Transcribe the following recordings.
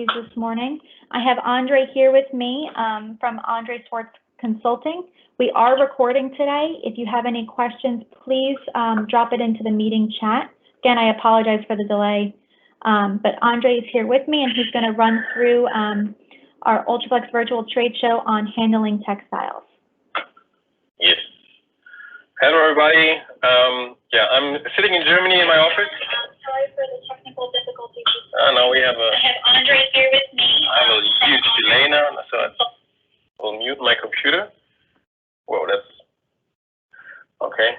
this morning. I have Andre here with me from Andre Swartz Consulting. We are recording today. If you have any questions, please drop it into the meeting chat. Again, I apologize for the delay, but Andre is here with me and he's going to run through our Ultraflex virtual trade show on handling textiles. Yes. Hello, everybody. I'm sitting in Germany in my office. Sorry for the technical difficulties. Now we have I have Andre here with me. I have a huge delay now, so I'll mute my computer. Whoa, that's okay.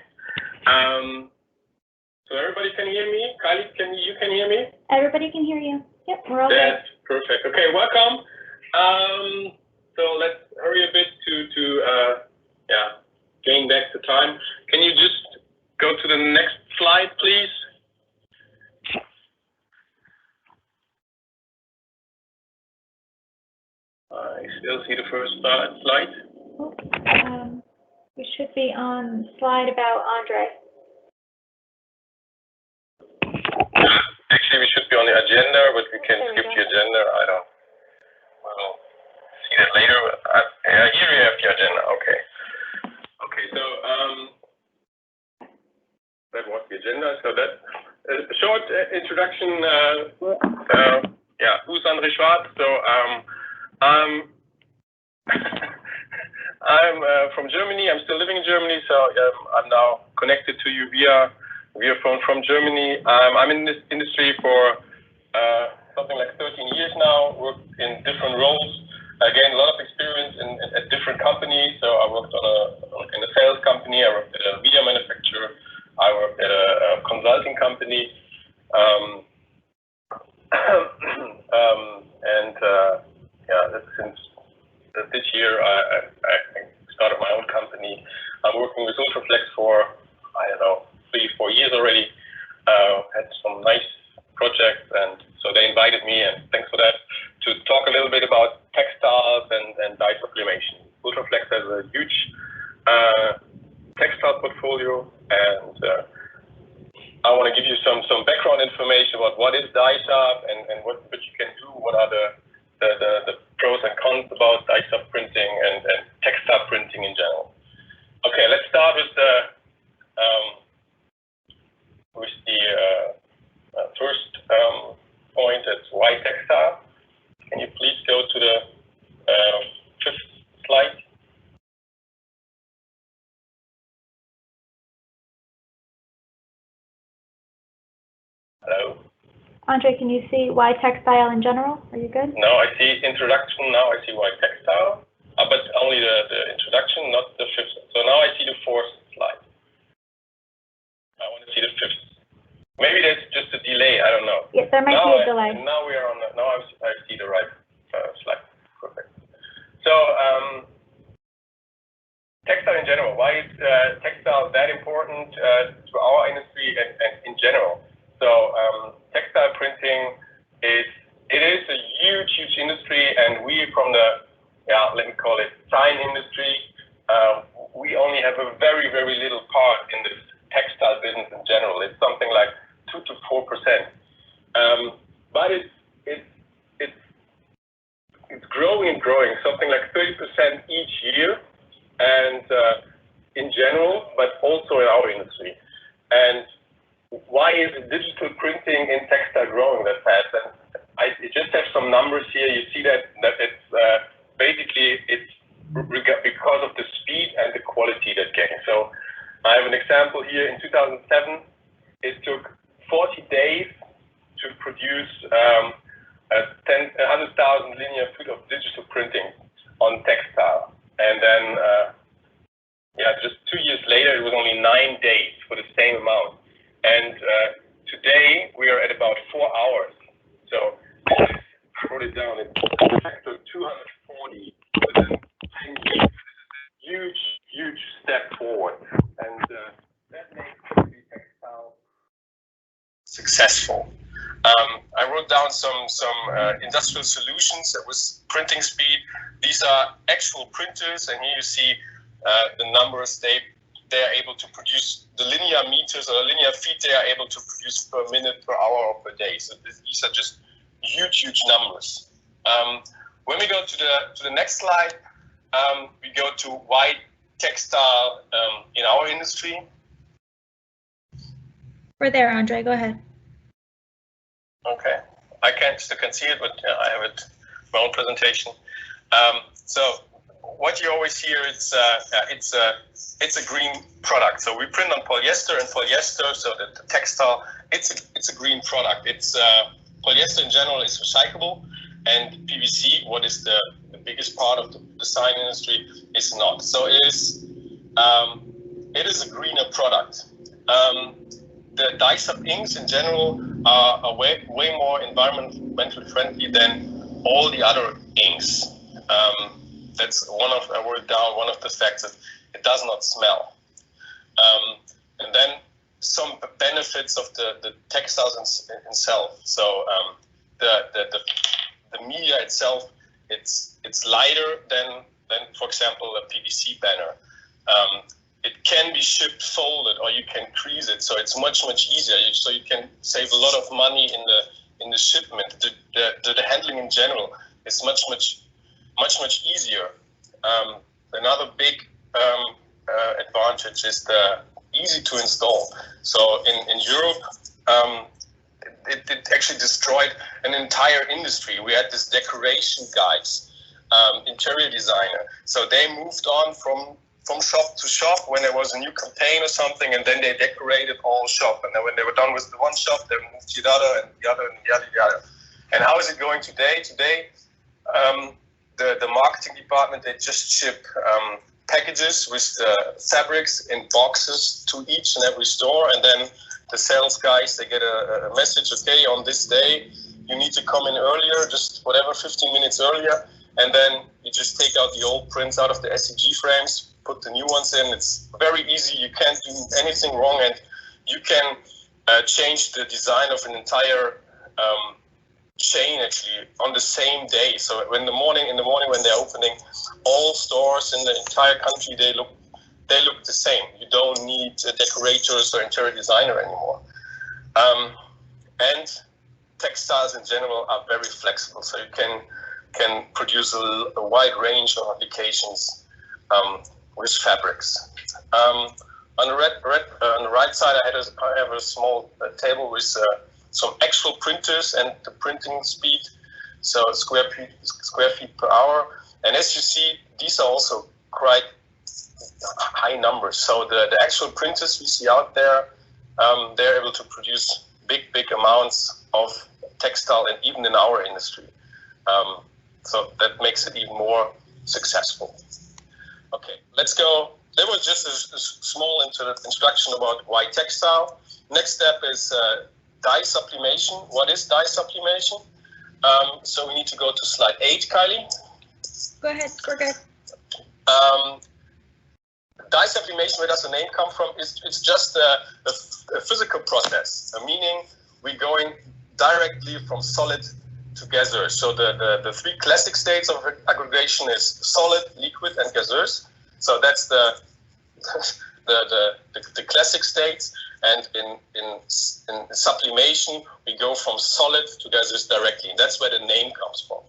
So everybody can hear me? Kylie, you can hear me? Everybody can hear you. Yep, we're all good. That's perfect. Okay, welcome. So let's hurry a bit to gain back the time. Can you just go to the next slide, please? I still see the first slide. We should be on slide about Andre. Actually, we should be on the agenda, but we can skip the agenda. We'll see that later. Here we have the agenda. Okay. So that was the agenda. So that a short introduction. Who's Andre Schwartz? So I'm from Germany. I'm still living in Germany, so I'm now connected to you via phone from Germany. I'm in this industry for something like 13 years now. Worked in different roles. Again, a lot of experience at different companies. So I worked in a sales company. I worked at a media manufacturer. I worked at a consulting company. Since this year, I started my own company. I'm working with Ultraflex for 3-4 years already. Had some nice projects, and so they invited me, and thanks for that, to talk a little bit about textiles and dye-sbulimation. Ultraflex has a huge textile portfolio, and I want to give you some background information about what is dye-sub and what you can do, what are the pros and cons about dye-sub printing and textile printing in general. Okay, let's start with the first point. That's why textile. Can you please go to the fifth slide? Hello? Andre, can you see why textile in general? Are you good? No, I see introduction. Now I see why textile, but only the introduction, not the fifth. So now I see the fourth slide. I want to see the fifth. Maybe there's just a delay. I don't know. Yes, there might be a delay. Now we are on. Now I see the right slide. Perfect. So textile in general. Why is textile that important to our industry and in general? So textile printing is a huge industry, and we from the let me call it sign industry, we only have a very little part in this textile business in general. It's something like 2 to 4%, but it's growing, something like 30% each year, and in general, but also in our industry. And why is digital printing in textile growing that fast? And I just have some numbers here. You see that it's basically it's because of the speed and the quality that gains. So I have an example here. In 2007, it took 40 days to produce 100,000 linear foot of digital printing on textile, and then just 2 years later, it was only 9 days for the same amount. And today we are at about 4 hours. So this is, I wrote it down, it's factor 240 within 10 years. This is a huge step forward, and that makes the textile successful. I wrote down some industrial solutions. That was printing speed. These are actual printers, and here you see the numbers. They are able to produce the linear meters or linear feet they are able to produce per minute, per hour, or per day. So these are just huge numbers. When we go to the next slide, we go to why textile in our industry. We're there, Andre. Go ahead. Okay, I still can see it, but I have it my own presentation. So what you always hear, it's a green product. So we print on polyester, and polyester, so the textile, it's a green product. It's polyester in general is recyclable, and PVC, what is the biggest part of the sign industry, is not. So it is a greener product. The dye-sub inks in general are way more environmentally friendly than all the other inks. That's one of the facts that it does not smell. And then some benefits of the textiles itself. So the media itself, it's lighter than for example a PVC banner. It can be shipped folded, or you can crease it, so it's much easier. So you can save a lot of money in the shipment. The handling in general is much easier. Another big advantage is the easy to install. So in Europe, it actually destroyed an entire industry. We had this decoration guys, interior designer. So they moved on from shop to shop when there was a new campaign or something, and then they decorated all shop. And then when they were done with the one shop, they moved to the other and the other and the other and the other. And how is it going today? Today, the marketing department, they just ship packages with fabrics in boxes to each and every store, and then the sales guys, they get a message, okay, on this day you need to come in earlier, just whatever, 15 minutes earlier, and then you just take out the old prints out of the SEG frames, put the new ones in. It's very easy, you can't do anything wrong, and you can change the design of an entire chain actually on the same day. So in the morning when they're opening, all stores in the entire country, they look the same. You don't need decorators or interior designer anymore. And textiles in general are very flexible, so you can produce a wide range of applications with fabrics. On the right side, I have a small table with some actual printers and the printing speed, so square feet per hour. And as you see, these are also quite high numbers. So the actual printers we see out there, they're able to produce big amounts of textile, and even in our industry. So that makes it even more successful. Okay, let's go. That was just a small introduction about why textile. Next step is dye-sublimation. What is dye-sublimation? So we need to go to slide 8, Kylie. Go ahead, we're good. Dye-sublimation, where does the name come from? It's just a physical process, meaning we're going directly from solid to gaseous. So the three classic states of aggregation is solid, liquid, and gaseous. So that's the classic states. And in sublimation, we go from solid to gaseous directly. That's where the name comes from.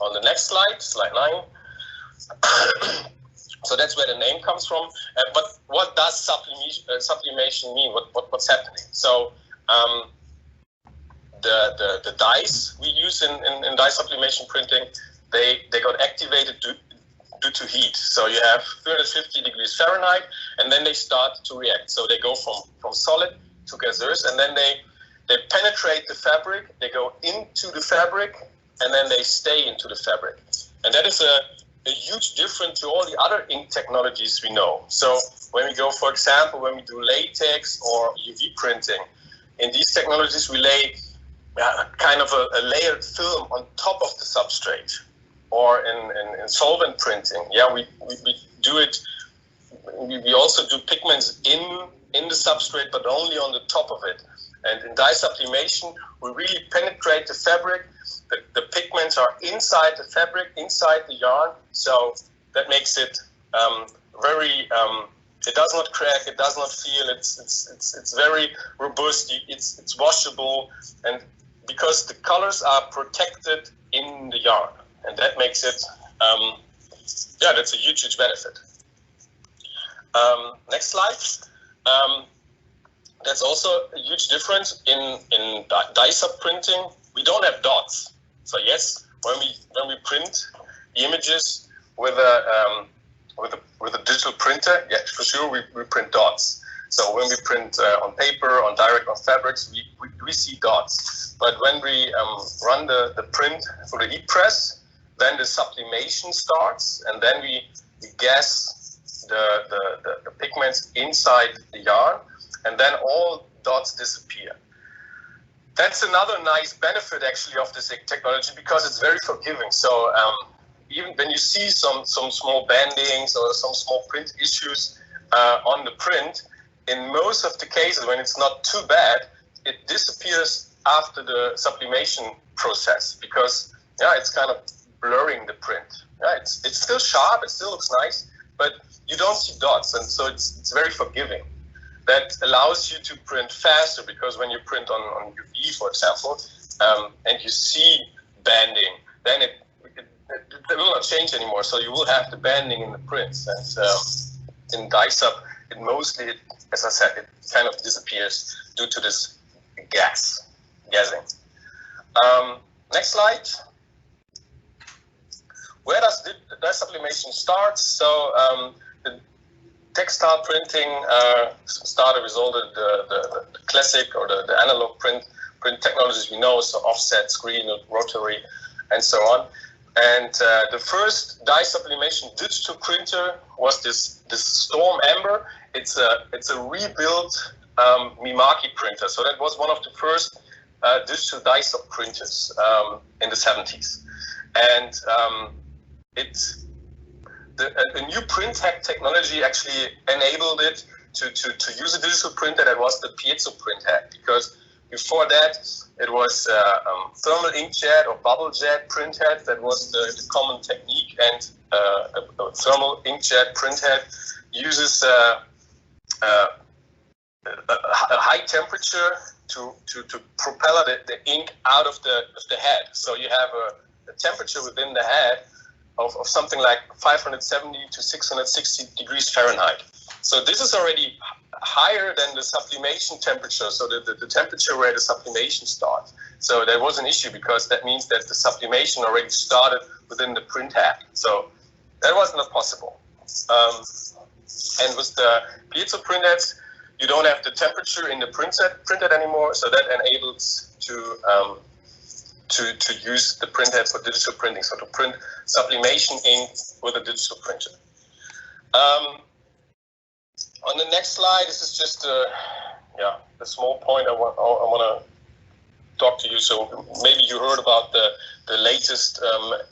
On the next slide, slide 9. So that's where the name comes from. But what does sublimation mean? What's happening? So the dyes we use in dye sublimation printing, they got activated due to heat. So you have 350 degrees Fahrenheit, and then they start to react. So they go from solid to gaseous, and then they penetrate the fabric, they go into the fabric, and then they stay into the fabric. And that is a huge difference to all the other ink technologies we know. So when we go, for example, when we do latex or UV printing, in these technologies we lay kind of a layered film on top of the substrate. Or in solvent printing, we do it. We also do pigments in the substrate, but only on the top of it. And in dye sublimation, we really penetrate the fabric. The pigments are inside the fabric, inside the yarn. So that makes it very. It does not crack. It does not feel. It's very robust. It's washable, and because the colors are protected in the yarn, and that makes it, yeah, that's a huge benefit. Next slide. That's also a huge difference in dye-sub printing. We don't have dots. So yes, when we print the images with a digital printer, yeah, for sure we print dots. So when we print on paper, on direct on fabrics, we see dots. But when we run the print for the heat press, then the sublimation starts, and then we gas the pigments inside the yarn, and then all dots disappear. That's another nice benefit actually of this technology, because it's very forgiving. So even when you see some small bandings or some small print issues on the print, in most of the cases when it's not too bad, it disappears after the sublimation process, because yeah, it's kind of blurring the print. Yeah, it's still sharp, it still looks nice, but you don't see dots, and so it's very forgiving. That allows you to print faster, because when you print on UV, for example, and you see banding, then it will not change anymore. So you will have the banding in the prints. And in dye-sub, it mostly, as I said, it kind of disappears due to this gassing. Next slide. Where does the dye sublimation start? So the textile printing started with all the classic or the analog print technologies we know, so offset, screen, rotary, and so on. And the first dye sublimation digital printer was this Storm Amber. It's a rebuilt Mimaki printer. So that was one of the first digital dye sub printers in the 70s. And a new print technology actually enabled it to use a digital printer that was the piezo print head, because before that it was thermal inkjet or bubble jet print head. That was the common technique, and a thermal inkjet print head uses a high temperature to propel the ink out of the head. So you have a temperature within the head of something like 570 to 660 degrees Fahrenheit. So this is already higher than the sublimation temperature, so the temperature where the sublimation starts. So there was an issue, because that means that the sublimation already started within the print head. So that was not possible. And with the piezo printheads, you don't have the temperature in the printhead anymore, so that enables to use the printhead for digital printing, so to print sublimation ink with a digital printer. On the next slide, this is just a small point I want to talk to you. So maybe you heard about the latest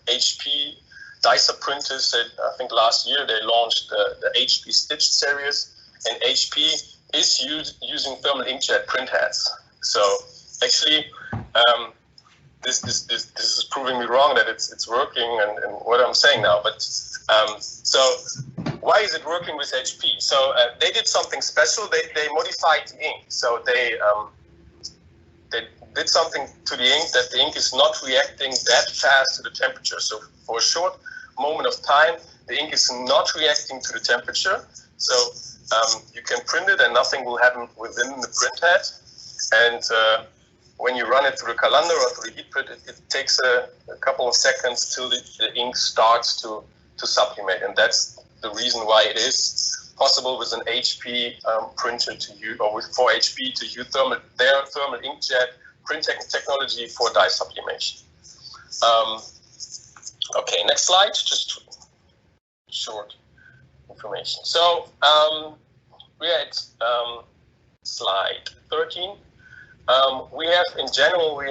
HP dye-sub printers. That I think last year they launched the HP Stitched series, and HP is using thermal inkjet printheads. So actually, this is proving me wrong that it's working and what I'm saying now. But so why is it working with HP? So they did something special. They modified the ink. So they did something to the ink that the ink is not reacting that fast to the temperature. So for a short moment of time, the ink is not reacting to the temperature. So you can print it and nothing will happen within the printhead. And when you run it through the calendar or through the heat print, it takes a couple of seconds till the ink starts to sublimate. And that's the reason why it is possible with an HP printer to use, or for HP to use their thermal inkjet print technology for dye sublimation. Okay, next slide, just short information. So we're at slide 13. We have, in general,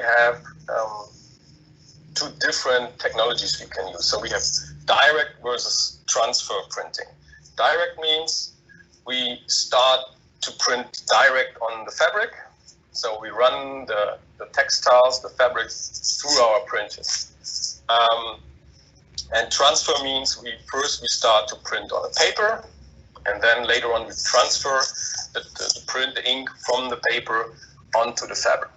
two different technologies we can use. So we have direct versus transfer printing. Direct means we start to print direct on the fabric. So we run the textiles, the fabrics through our printers. And transfer means we start to print on a paper, and then later on we transfer the ink from the paper onto the fabric.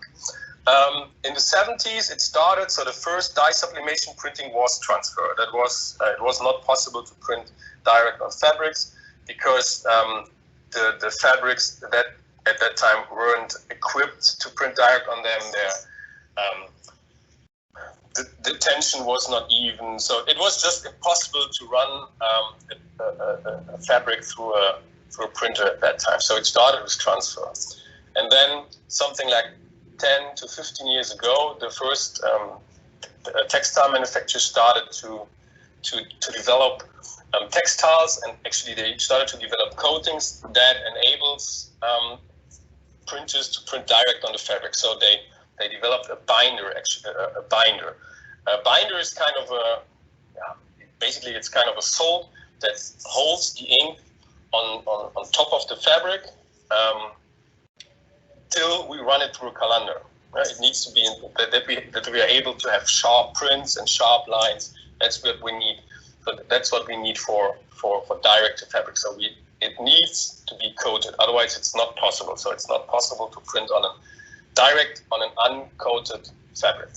In the 70s, it started. So the first dye-sublimation printing was transfer. That was it was not possible to print direct on fabrics because the fabrics that at that time weren't equipped to print direct on them. The tension was not even, so it was just impossible to run a fabric through a printer at that time. So it started with transfer, and then something like 10 to 15 years ago, the first textile manufacturers started to develop textiles, and actually they started to develop coatings that enables printers to print direct on the fabric. So they developed a binder, actually a binder. A binder is kind of basically it's kind of a salt that holds the ink on top of the fabric till we run it through a calendar. It needs to be that we are able to have sharp prints and sharp lines. That's what we need. That's what we need for direct to fabric. So it needs to be coated. Otherwise, it's not possible. So it's not possible to print on an uncoated fabric.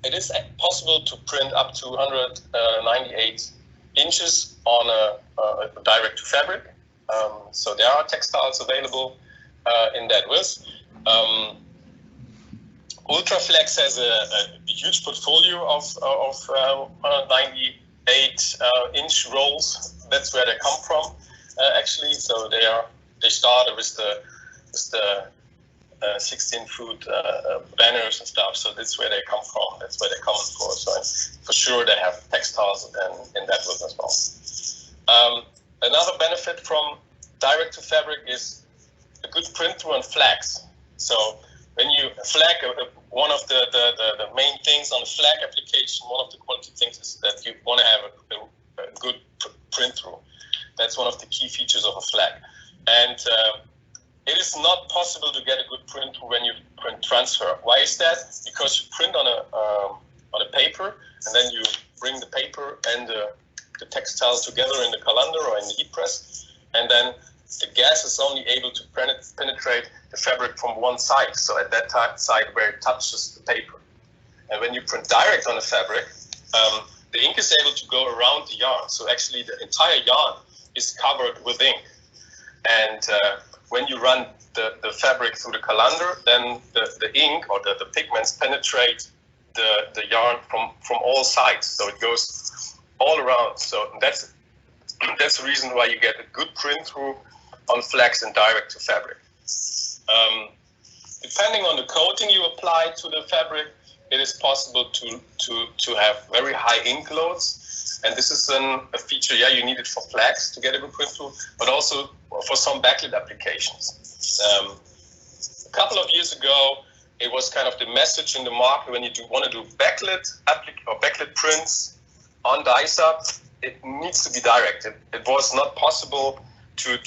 It is possible to print up to 198 inches on a direct to fabric. So there are textiles available in that width. Ultraflex has a huge portfolio of 198 inch rolls. That's where they come from, actually. So they started with the 16-foot banners and stuff. So that's where they come from. That's where they come for. So for sure they have textiles in that width as well. Another benefit from direct to fabric is a good print through on flags. So when you flag, one of the main things on the flag application, one of the quality things is that you want to have a good print through. That's one of the key features of a flag. And it is not possible to get a good print through when you print transfer. Why is that? Because you print on a paper, and then you bring the paper and the textile together in the calendar or in the heat press, and then the gas is only able to penetrate the fabric from one side, so at that side where it touches the paper. And when you print direct on the fabric, the ink is able to go around the yarn. So actually the entire yarn is covered with ink. And when you run the fabric through the calendar, then the ink or the pigments penetrate the yarn from all sides. So it goes all around. So that's the reason why you get a good print through on flags and direct to fabric. Depending on the coating you apply to the fabric, it is possible to have very high ink loads. And this is a feature, you need it for flags to get a good print through, but also for some backlit applications. A couple of years ago, it was kind of the message in the market when you want to do backlit prints on dye-sub, it needs to be direct. It was not possible to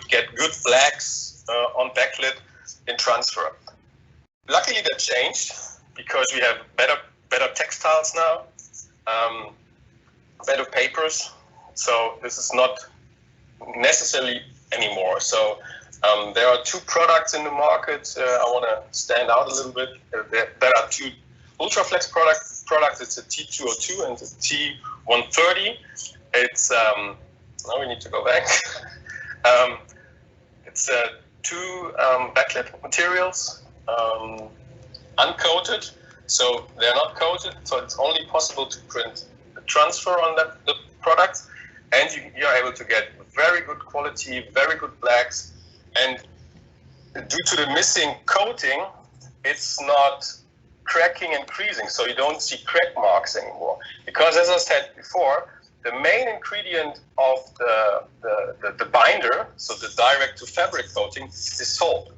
get good blacks on backlit in transfer. Luckily that changed because we have better textiles now, better papers. So this is not necessarily anymore. So there are two products in the market. I want to stand out a little bit. There are two Ultraflex products. It's a T202 and a T130. It's now we need to go back. It's two backlit materials, uncoated, so they're not coated, so it's only possible to print the transfer on the product, and you're able to get very good quality, very good blacks, and due to the missing coating, it's not cracking and creasing, so you don't see crack marks anymore. Because as I said before, the main ingredient of the binder, so the direct to fabric coating, is salt.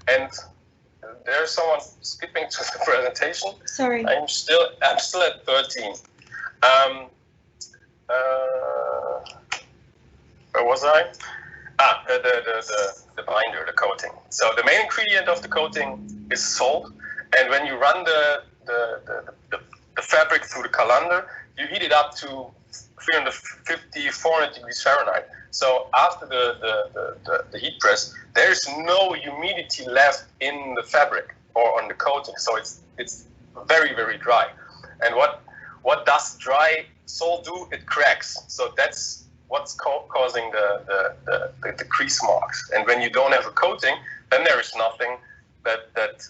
And there's someone skipping to the presentation. Sorry. I'm still at 13. Where was I? The binder, the coating. So the main ingredient of the coating is salt. And when you run the fabric through the calendar, you heat it up to 350, 400 degrees Fahrenheit. So after the heat press, there's no humidity left in the fabric or on the coating. So it's very, very dry. And what does dry sole do? It cracks. So that's what's causing the crease marks. And when you don't have a coating, then there is nothing that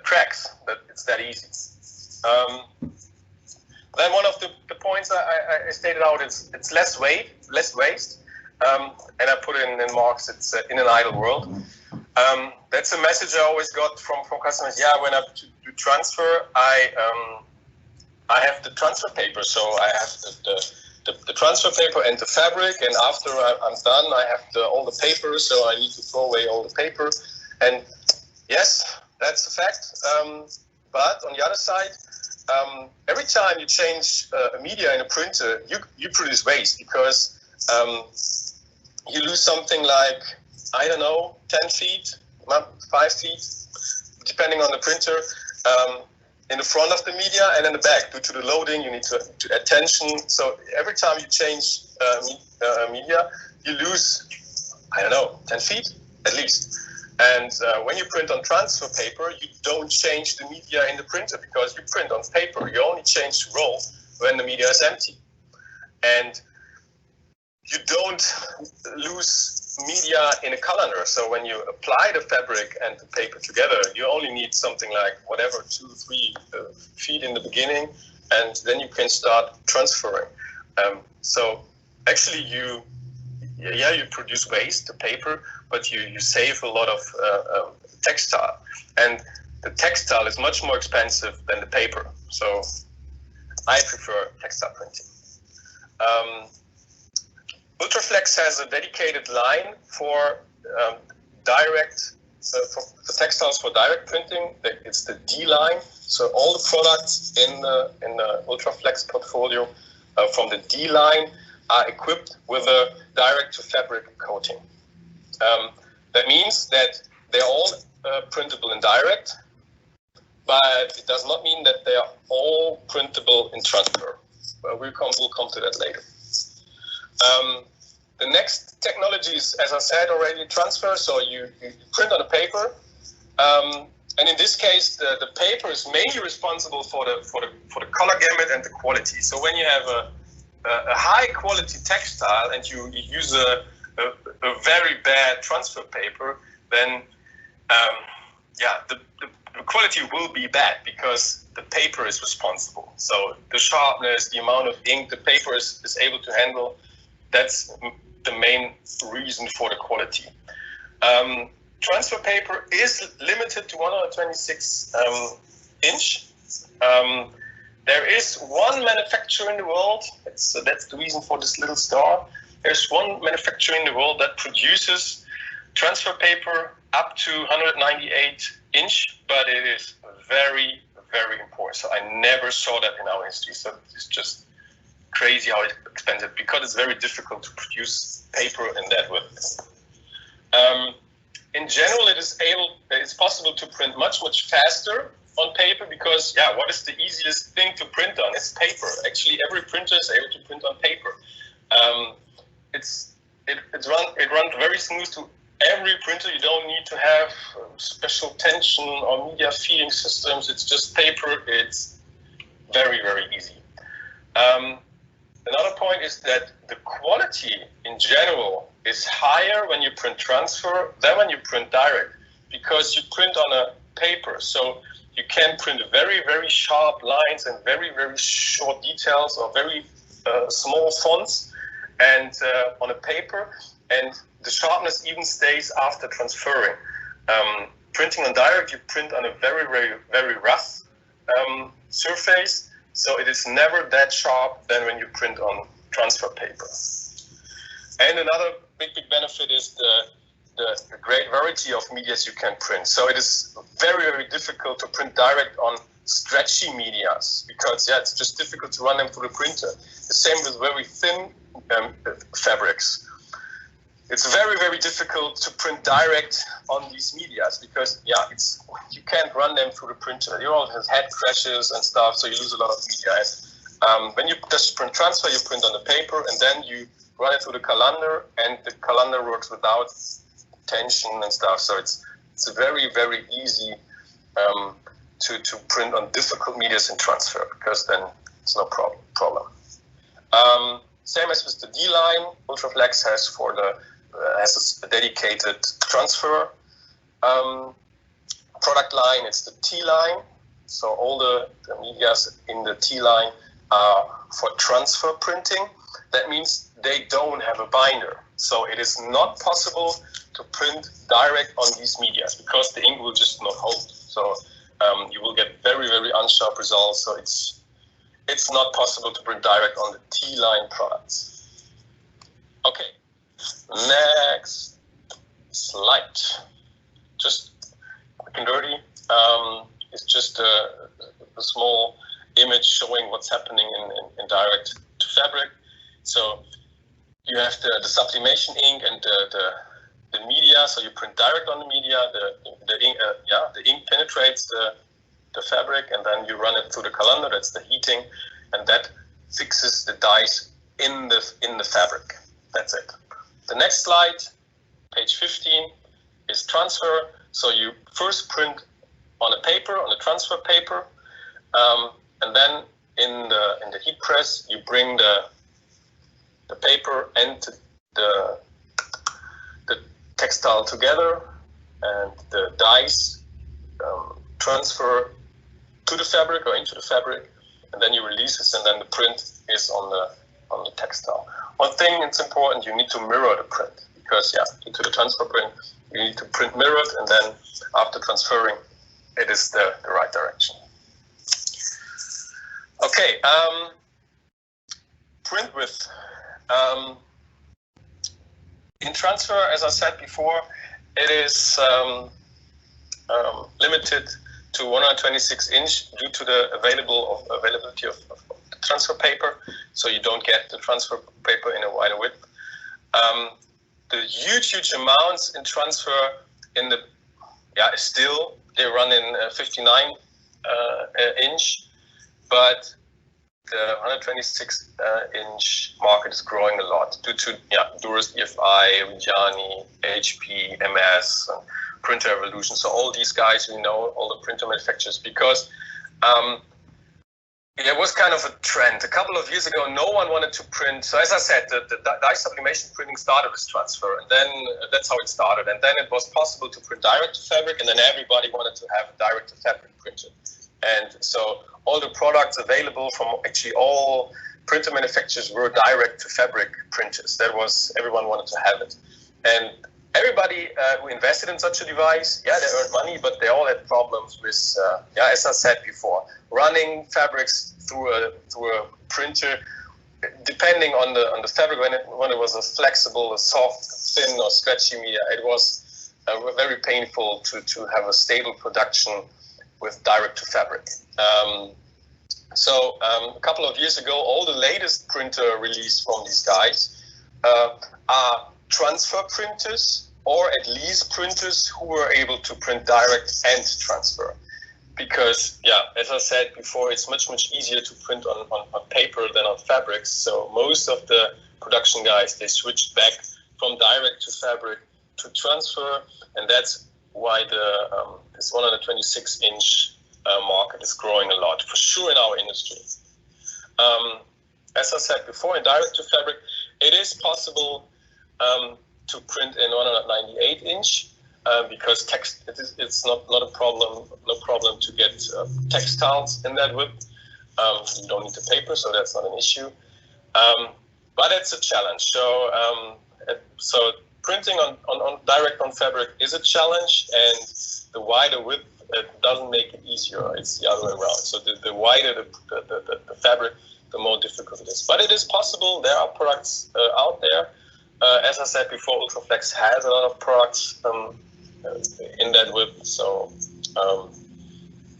cracks. That it's that easy. Then one of the points I stated out is it's less waste. And I put in marks. It's in an idle world. That's a message I always got from customers. Yeah, when I do transfer, I have the transfer paper, so I have the transfer paper and the fabric, and after I'm done, I have all the paper, so I need to throw away all the paper. And yes, that's a fact. But on the other side, every time you change a media in a printer, you produce waste, because you lose something like, I don't know, 10 feet, 5 feet, depending on the printer, in the front of the media and in the back. Due to the loading, you need to add tension. So every time you change media, you lose, I don't know, 10 feet at least. And when you print on transfer paper, you don't change the media in the printer, because you print on paper. You only change the roll when the media is empty. And you don't lose media in a colander. So when you apply the fabric and the paper together, you only need something like whatever, 2-3 feet in the beginning, and then you can start transferring. So actually you produce waste, the paper, but you save a lot of textile. And the textile is much more expensive than the paper. So I prefer textile printing. Ultraflex has a dedicated line for direct, for textiles for direct printing. It's the D line. So all the products in the Ultraflex portfolio from the D line are equipped with a direct to fabric coating. That means that they're all printable in direct, but it does not mean that they are all printable in transfer. We'll come to that later. The next technology is, as I said already, transfer. So you print on a paper, and in this case, the paper is mainly responsible for the color gamut and the quality. So when you have a high quality textile and you use a very bad transfer paper, then the quality will be bad, because the paper is responsible. So the sharpness, the amount of ink the paper is able to handle, that's the main reason for the quality. Transfer paper is limited to 126 inch. There is one manufacturer in the world, that's the reason for this little star. There's one manufacturer in the world that produces transfer paper up to 198 inch, but it is very, very important. So I never saw that in our industry. So it's just crazy how expensive, because it's very difficult to produce paper in that way. In general, it's possible to print much faster on paper, because what is the easiest thing to print on? It's paper. Actually, every printer is able to print on paper. It runs very smooth to every printer. You don't need to have special tension or media feeding systems. It's just paper. It's very, very easy. Another point is that the quality in general is higher when you print transfer than when you print direct, because you print on a paper. So you can print very, very sharp lines and very, very short details, or very small fonts, and on a paper, and the sharpness even stays after transferring. Printing on direct, you print on a very, very, very rough surface. So it is never that sharp than when you print on transfer paper. And another big benefit is the great variety of medias you can print. So it is very, very difficult to print direct on stretchy medias, because it's just difficult to run them through the printer. The same with very thin fabrics. It's very, very difficult to print direct on these medias, because you can't run them through the printer. You all have head crashes and stuff, so you lose a lot of media. When you just print transfer, you print on the paper, and then you run it through the calendar, and the calendar works without tension and stuff. So it's very, very easy to print on difficult medias in transfer, because then it's no problem. Same as with the D line, Ultraflex has has a dedicated transfer product line. It's the T line. So all the medias in the T line are for transfer printing. That means they don't have a binder. So it is not possible to print direct on these medias, because the ink will just not hold. So you will get very, very unsharp results. So it's not possible to print direct on the T-line products. Okay, next slide. Just quick and dirty. It's just a small image showing what's happening in direct to fabric. So you have the sublimation ink and the media. So you print direct on the media. The ink penetrates the fabric, and then you run it through the calendar. That's the heating, and that fixes the dyes in the fabric. That's it. The next slide, page 15, is transfer. So you first print on a paper, on a transfer paper, and then in the heat press you bring the paper and the textile together, and the dyes transfer to the fabric or into the fabric, and then you release it, and then the print is on the textile. One thing it's important, you need to mirror the print, because into the transfer print you need to print mirrored, and then after transferring it is the right direction. Okay, print width. In transfer, as I said before, it is limited to 126 inch due to the availability of the transfer paper. So you don't get the transfer paper in a wider width. The huge amounts in transfer still they run in 59 inch, but the 126 inch market is growing a lot due to Durst, EFI, Reggiani, HP, MS, and Printer Evolution. So all these guys, we know, all the printer manufacturers, because it was kind of a trend. A couple of years ago, no one wanted to print. So as I said, the dye sublimation printing started with transfer, and then that's how it started. And then it was possible to print direct to fabric, and then everybody wanted to have a direct to fabric printer. And so all the products available from actually all printer manufacturers were direct to fabric printers. Everyone wanted to have it. And everybody who invested in such a device, they earned money, but they all had problems with, as I said before, running fabrics through a printer, depending on the fabric. When it was a flexible, a soft, thin, or stretchy media, it was very painful to have a stable production with direct to fabric. So a couple of years ago, all the latest printer released from these guys are transfer printers, or at least printers who were able to print direct and transfer. Because, as I said before, it's much easier to print on paper than on fabrics. So most of the production guys, they switched back from direct to fabric to transfer, and that's why this 126 inch market is growing a lot, for sure, in our industry. As I said before, in direct to fabric, it is possible to print in 198 inch, because it's not a problem, no problem to get textiles in that width. You don't need the paper, so that's not an issue. But it's a challenge. So printing on direct on fabric is a challenge, and the wider width doesn't make it easier. It's the other way around. So the wider the fabric, the more difficult it is. But it is possible. There are products out there. As I said before, Ultraflex has a lot of products in that width. So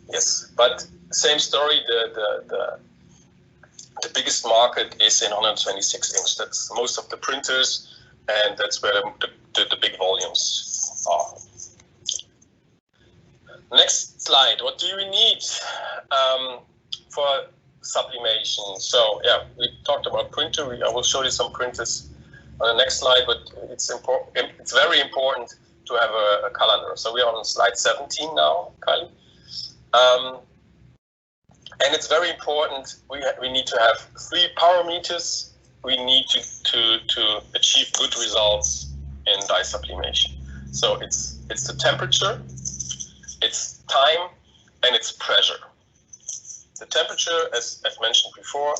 yes, but same story. The biggest market is in 126 inch. That's most of the printers, and that's where the big volumes are. Next slide. What do we need for sublimation? So we talked about printer. I will show you some printers on the next slide, but it's important. It's very important to have a calendar. So we are on slide 17 now, Kylie. And it's very important. We need to have 3 parameters. We need to achieve good results in dye sublimation. So it's the temperature, it's time, and it's pressure. The temperature, as I've mentioned before,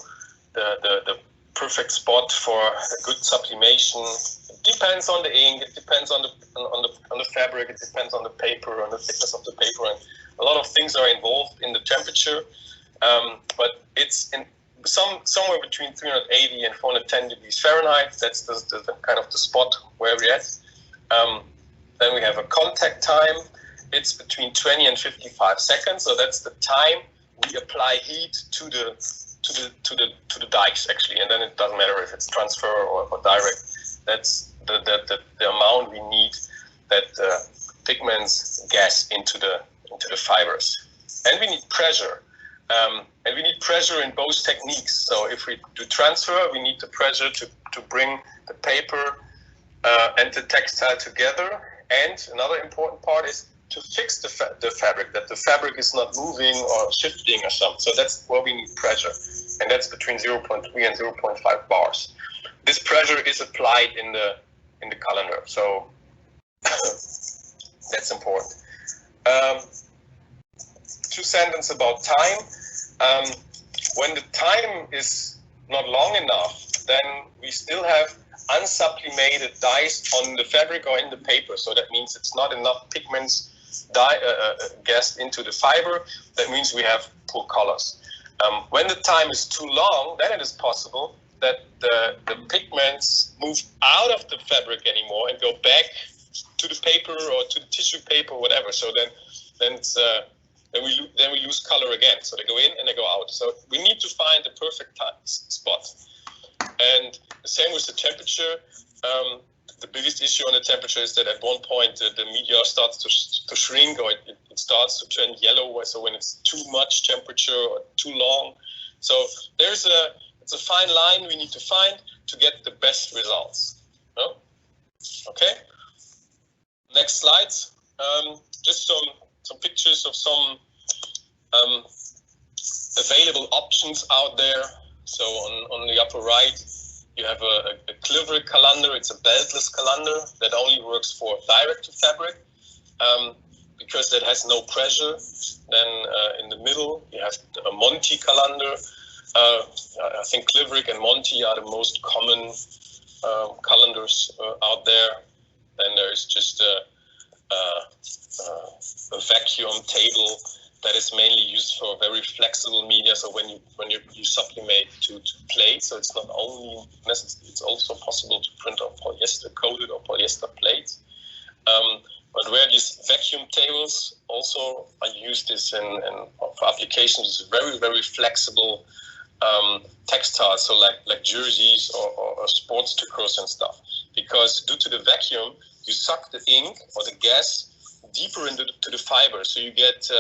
the perfect spot for a good sublimation. It depends on the ink, it depends on the fabric, it depends on the paper, on the thickness of the paper, and a lot of things are involved in the temperature. But it's in somewhere between 380 and 410 degrees Fahrenheit. That's the kind of the spot where we're at. Then we have a contact time. It's between 20 and 55 seconds. So that's the time we apply heat to the dykes actually, and then it doesn't matter if it's transfer or direct. That's the amount we need that pigments gas into the fibers. And we need pressure. And we need pressure in both techniques. So if we do transfer, we need the pressure to bring the paper and the textile together. And another important part is to fix the fabric, that the fabric is not moving or shifting or something. So that's where we need pressure. And that's between 0.3 and 0.5 bars. This pressure is applied in the calendar. So that's important. 2 sentences about time. When the time is not long enough, then we still have unsublimated dyes on the fabric or in the paper. So that means it's not enough pigments gassed into the fiber. That means we have poor colors. When the time is too long, then it is possible that the pigments move out of the fabric anymore and go back to the paper or to the tissue paper, whatever. So then we lose color again. So they go in and they go out. So we need to find the perfect spot. And the same with the temperature. The biggest issue on the temperature is that at one point the media starts to shrink, or it starts to turn yellow. So when it's too much temperature or too long. So it's a fine line we need to find to get the best results. No? Okay. Next slides. Just some pictures of some available options out there. So on the upper right, you have a Cliveric calendar. It's a beltless calendar that only works for direct to fabric because that has no pressure. Then in the middle, you have a Monty calendar. I think Cliveric and Monty are the most common calendars out there. Then there's just a vacuum table that is mainly used for very flexible media. So when you sublimate to plate, so it's not only necessary, it's also possible to print on polyester coated or polyester plates. But where these vacuum tables also are used is for applications very, very flexible textiles, so like jerseys or sports stickers and stuff. Because due to the vacuum, you suck the ink or the gas deeper into the fiber, so you get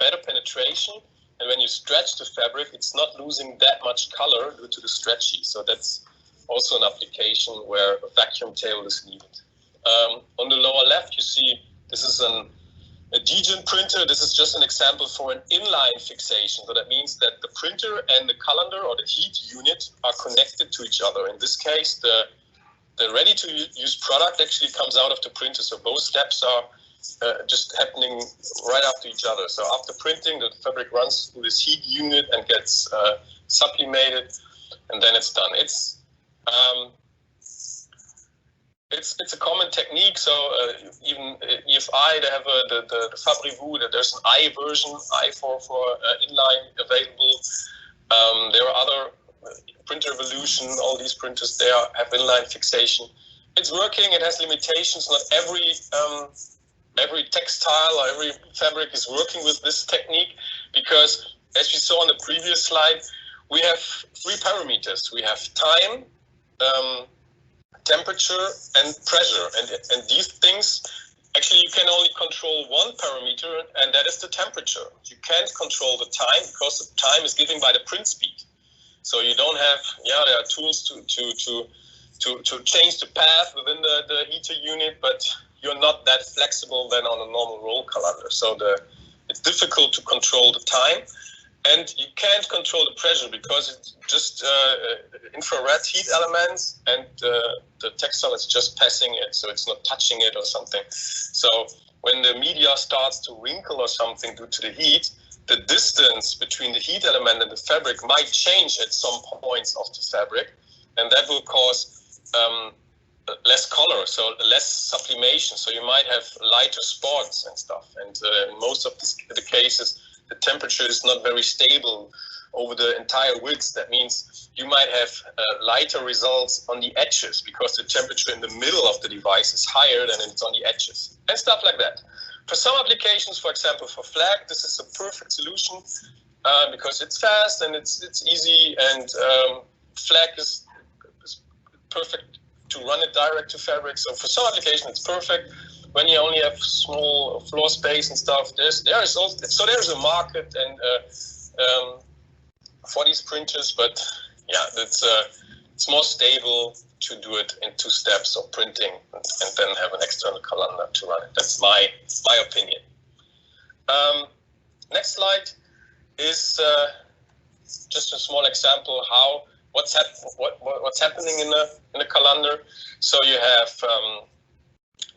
better penetration, and when you stretch the fabric, it's not losing that much color due to the stretchy. So that's also an application where a vacuum table is needed. On the lower left, you see this is a degen printer. This is just an example for an inline fixation. So that means that the printer and the calendar or the heat unit are connected to each other. In this case, the ready-to-use product actually comes out of the printer. So both steps are just happening right after each other. So after printing, the fabric runs through this heat unit and gets sublimated, and then it's done. It's a common technique. So even EFI, they have the Fabri-Vu. There's an I version, I for inline available. There are other Printer Evolution. All these printers have inline fixation. It's working. It has limitations. Not every textile or every fabric is working with this technique, because as we saw on the previous slide, we have 3 parameters. We have time, temperature, and pressure. And these things, actually you can only control one parameter, and that is the temperature. You can't control the time because the time is given by the print speed. So you don't have, there are tools to change the path within the heater unit, but you're not that flexible then on a normal roll colander. So it's difficult to control the time, and you can't control the pressure because it's just infrared heat elements, and the textile is just passing it, so it's not touching it or something. So when the media starts to wrinkle or something due to the heat, the distance between the heat element and the fabric might change at some points of the fabric, and that will cause less color, so less sublimation. So you might have lighter spots and stuff. And in most of the cases, the temperature is not very stable over the entire width. That means you might have lighter results on the edges because the temperature in the middle of the device is higher than it's on the edges, and stuff like that. For some applications, for example, for flag, this is a perfect solution because it's fast and it's easy, and flag is perfect to run it direct to fabric. So for some application, it's perfect. When you only have small floor space and stuff, there's a market and for these printers, but yeah, it's more stable to do it in 2 steps of printing and then have an external colander to run it. That's my opinion. Next slide is just a small example what's happening in a colander. So you have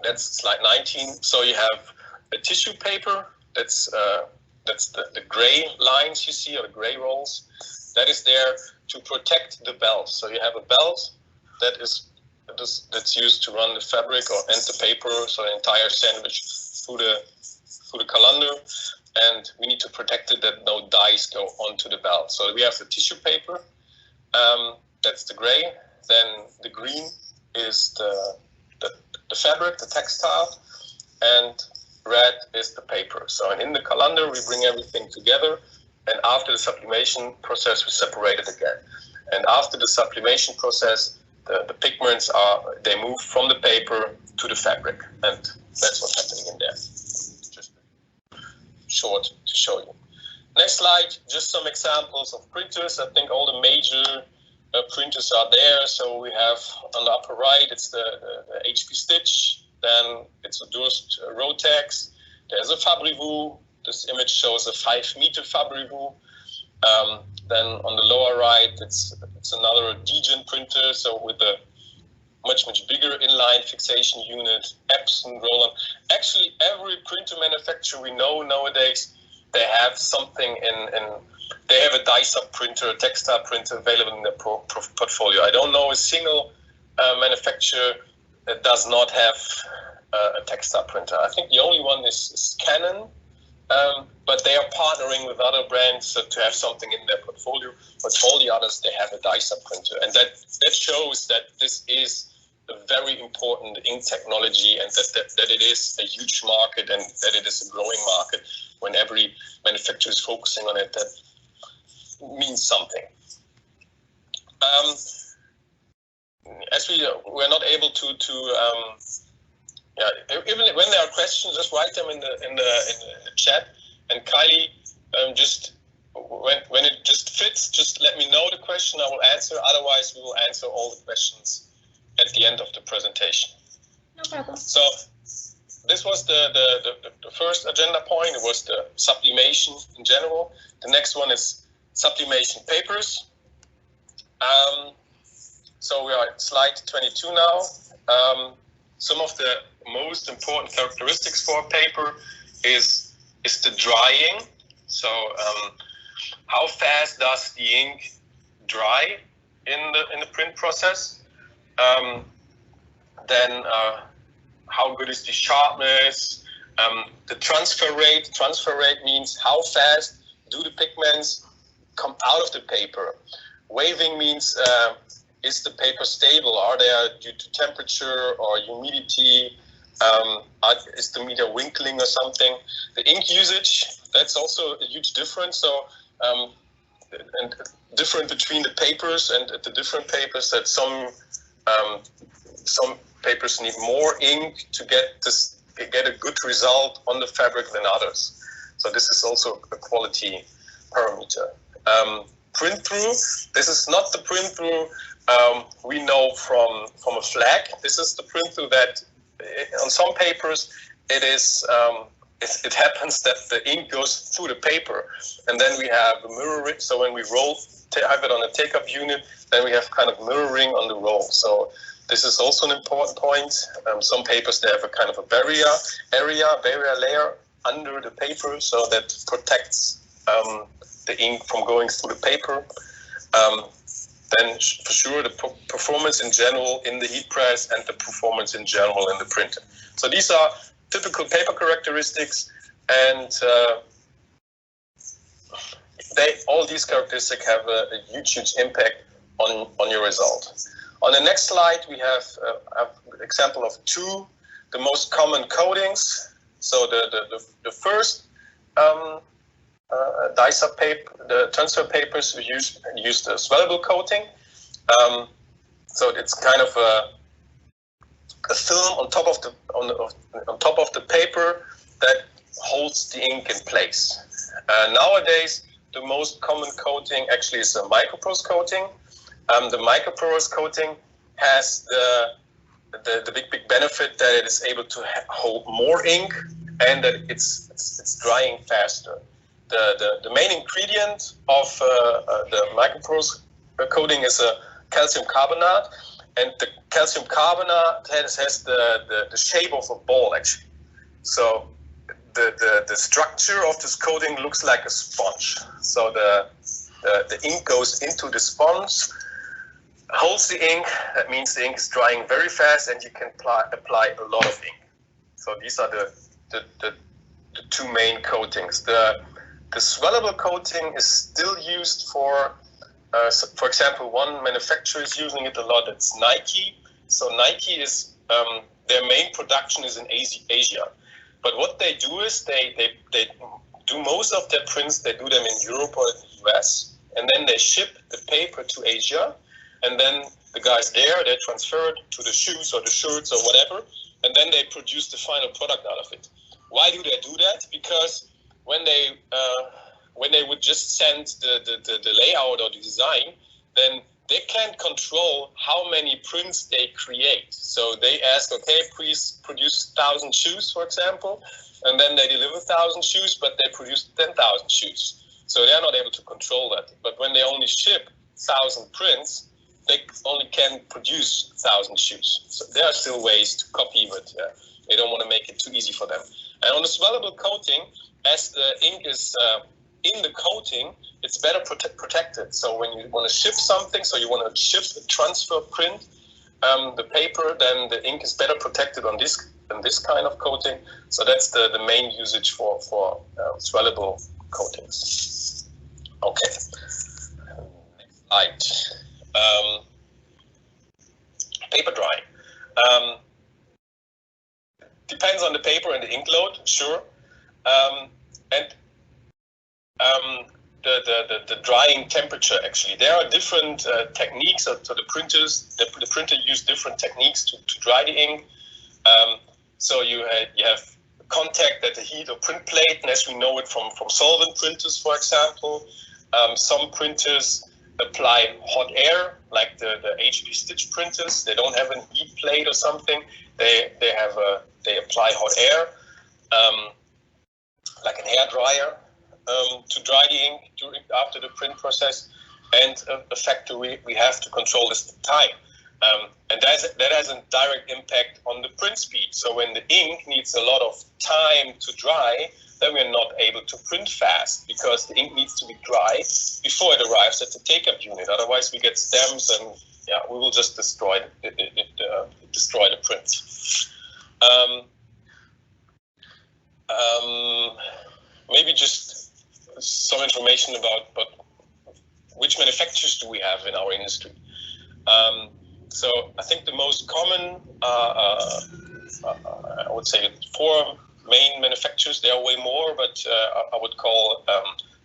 that's slide 19. So you have a tissue paper. That's the gray lines you see, or the gray rolls. That is there to protect the belt. So you have a belt that's used to run the fabric and the paper, so the entire sandwich through the colander, and we need to protect it that no dyes go onto the belt. So we have the tissue paper. That's the gray. Then the green is the fabric, the textile, and red is the paper. So in the colander, we bring everything together, and after the sublimation process, we separate it again. And after the sublimation process, the pigments they move from the paper to the fabric, and that's what's happening in there. Just short to show you. Next slide, just some examples of printers. I think all the major printers are there. So we have on the upper right, it's the HP Stitch. Then it's a Durst Rotex. There's a Fabrivou. This image shows a 5-meter Fabrivou. Then on the lower right, it's another Degen printer. So with a much bigger inline fixation unit, Epson, Roland. Actually, every printer manufacturer we know nowadays, they have something they have a dye-sub printer, a textile printer available in their portfolio. I don't know a single manufacturer that does not have a textile printer. I think the only one is Canon, but they are partnering with other brands to have something in their portfolio. But all the others, they have a dye-sub printer, and that shows that this is a very important ink technology, and that it is a huge market, and that it is a growing market. When every manufacturer is focusing on it, that means something. As we're not able to even when there are questions, just write them in the chat. And Kylie, just when it just fits, just let me know the question. I will answer. Otherwise, we will answer all the questions at the end of the presentation. No problem. So this was the first agenda point. It was the sublimation in general. The next one is sublimation papers. So we are at slide 22 now. Some of the most important characteristics for a paper is the drying. So how fast does the ink dry in the print process? Then how good is the sharpness? The transfer rate. Transfer rate means how fast do the pigments come out of the paper. Waving means is the paper stable? Are they due to temperature or humidity? Is the media wrinkling or something? The ink usage, that's also a huge difference. So and different between the papers, and the different papers, that some papers need more ink to get a good result on the fabric than others. So this is also a quality parameter. Print through, this is not the print through we know from a flag. This is the print through that on some papers it is it happens that the ink goes through the paper, and then we have a mirroring. So when we have it on a take-up unit, then we have kind of mirroring on the roll. So this is also an important point. Some papers, they have a kind of a barrier layer under the paper, so that protects the ink from going through the paper. Then for sure the performance in general in the heat press and the performance in general in the printer. So these are typical paper characteristics, and all these characteristics have a huge impact on your result. On the next slide, we have an example of the most common coatings. So the first dye-sub paper, the transfer papers, we use the swellable coating. So it's kind of a film on top of the paper that holds the ink in place. Nowadays, the most common coating actually is a microporous coating. The microporous coating has the big benefit that it is able to hold more ink and that it's drying faster. The main ingredient of the microporous coating is a calcium carbonate, and the calcium carbonate has the shape of a ball actually. So the structure of this coating looks like a sponge. So the ink goes into the sponge, holds the ink. That means the ink is drying very fast, and you can apply a lot of ink. So these are the two main coatings. The swellable coating is still used for example, one manufacturer is using it a lot. It's Nike. So Nike is their main production is in Asia. But what they do is they do most of their prints. They do them in Europe or in the US, and then they ship the paper to Asia, and then the guys there, they transfer it to the shoes or the shirts or whatever, and then they produce the final product out of it. Why do they do that? Because when they would just send the layout or the design, then they can't control how many prints they create. So they ask, okay, please produce 1,000 shoes, for example, and then they deliver 1,000 shoes, but they produce 10,000 shoes. So they're not able to control that. But when they only ship 1,000 prints, they only can produce 1,000 shoes. So there are still ways to copy, but they don't want to make it too easy for them. And on the swellable coating, as the ink is in the coating, it's better protected. So when you want to ship something, so you want to ship the transfer print, the paper, then the ink is better protected on this kind of coating. So that's the main usage for swellable coatings. Okay. Next slide. Paper drying. Depends on the paper and the ink load, sure. And the drying temperature, actually. There are different techniques. So the printers, the printer use different techniques to dry the ink. So you have contact at the heat or print plate, and as we know it from solvent printers, for example. Some printers apply hot air, like the HP stitch printers. They don't have a heat plate or something. They apply hot air, like an hair dryer, to dry the ink after the print process. And a factor we have to control is the time. And that has a direct impact on the print speed. So when the ink needs a lot of time to dry, then we're not able to print fast, because the ink needs to be dry before it arrives at the take-up unit. Otherwise, we get stamps, and we will just destroy the print. Maybe just some information about which manufacturers do we have in our industry. So I think the most common, I would say 4 main manufacturers. There are way more, but I would call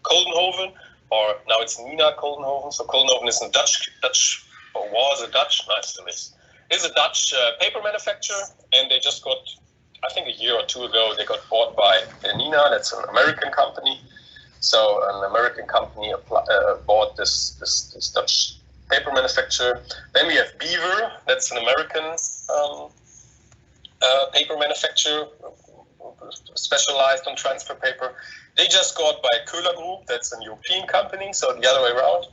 Koldenhoven, or now it's Nina Koldenhoven. So Koldenhoven is a Dutch, or was a Dutch, no, it still is a Dutch paper manufacturer, and they just got, I think a year or 2 ago, they got bought by Nina. That's an American company. So an American company bought this paper manufacturer. Then we have Beaver, that's an American paper manufacturer specialized on transfer paper. They just got by Köhler Group, that's a European company, so the other way around.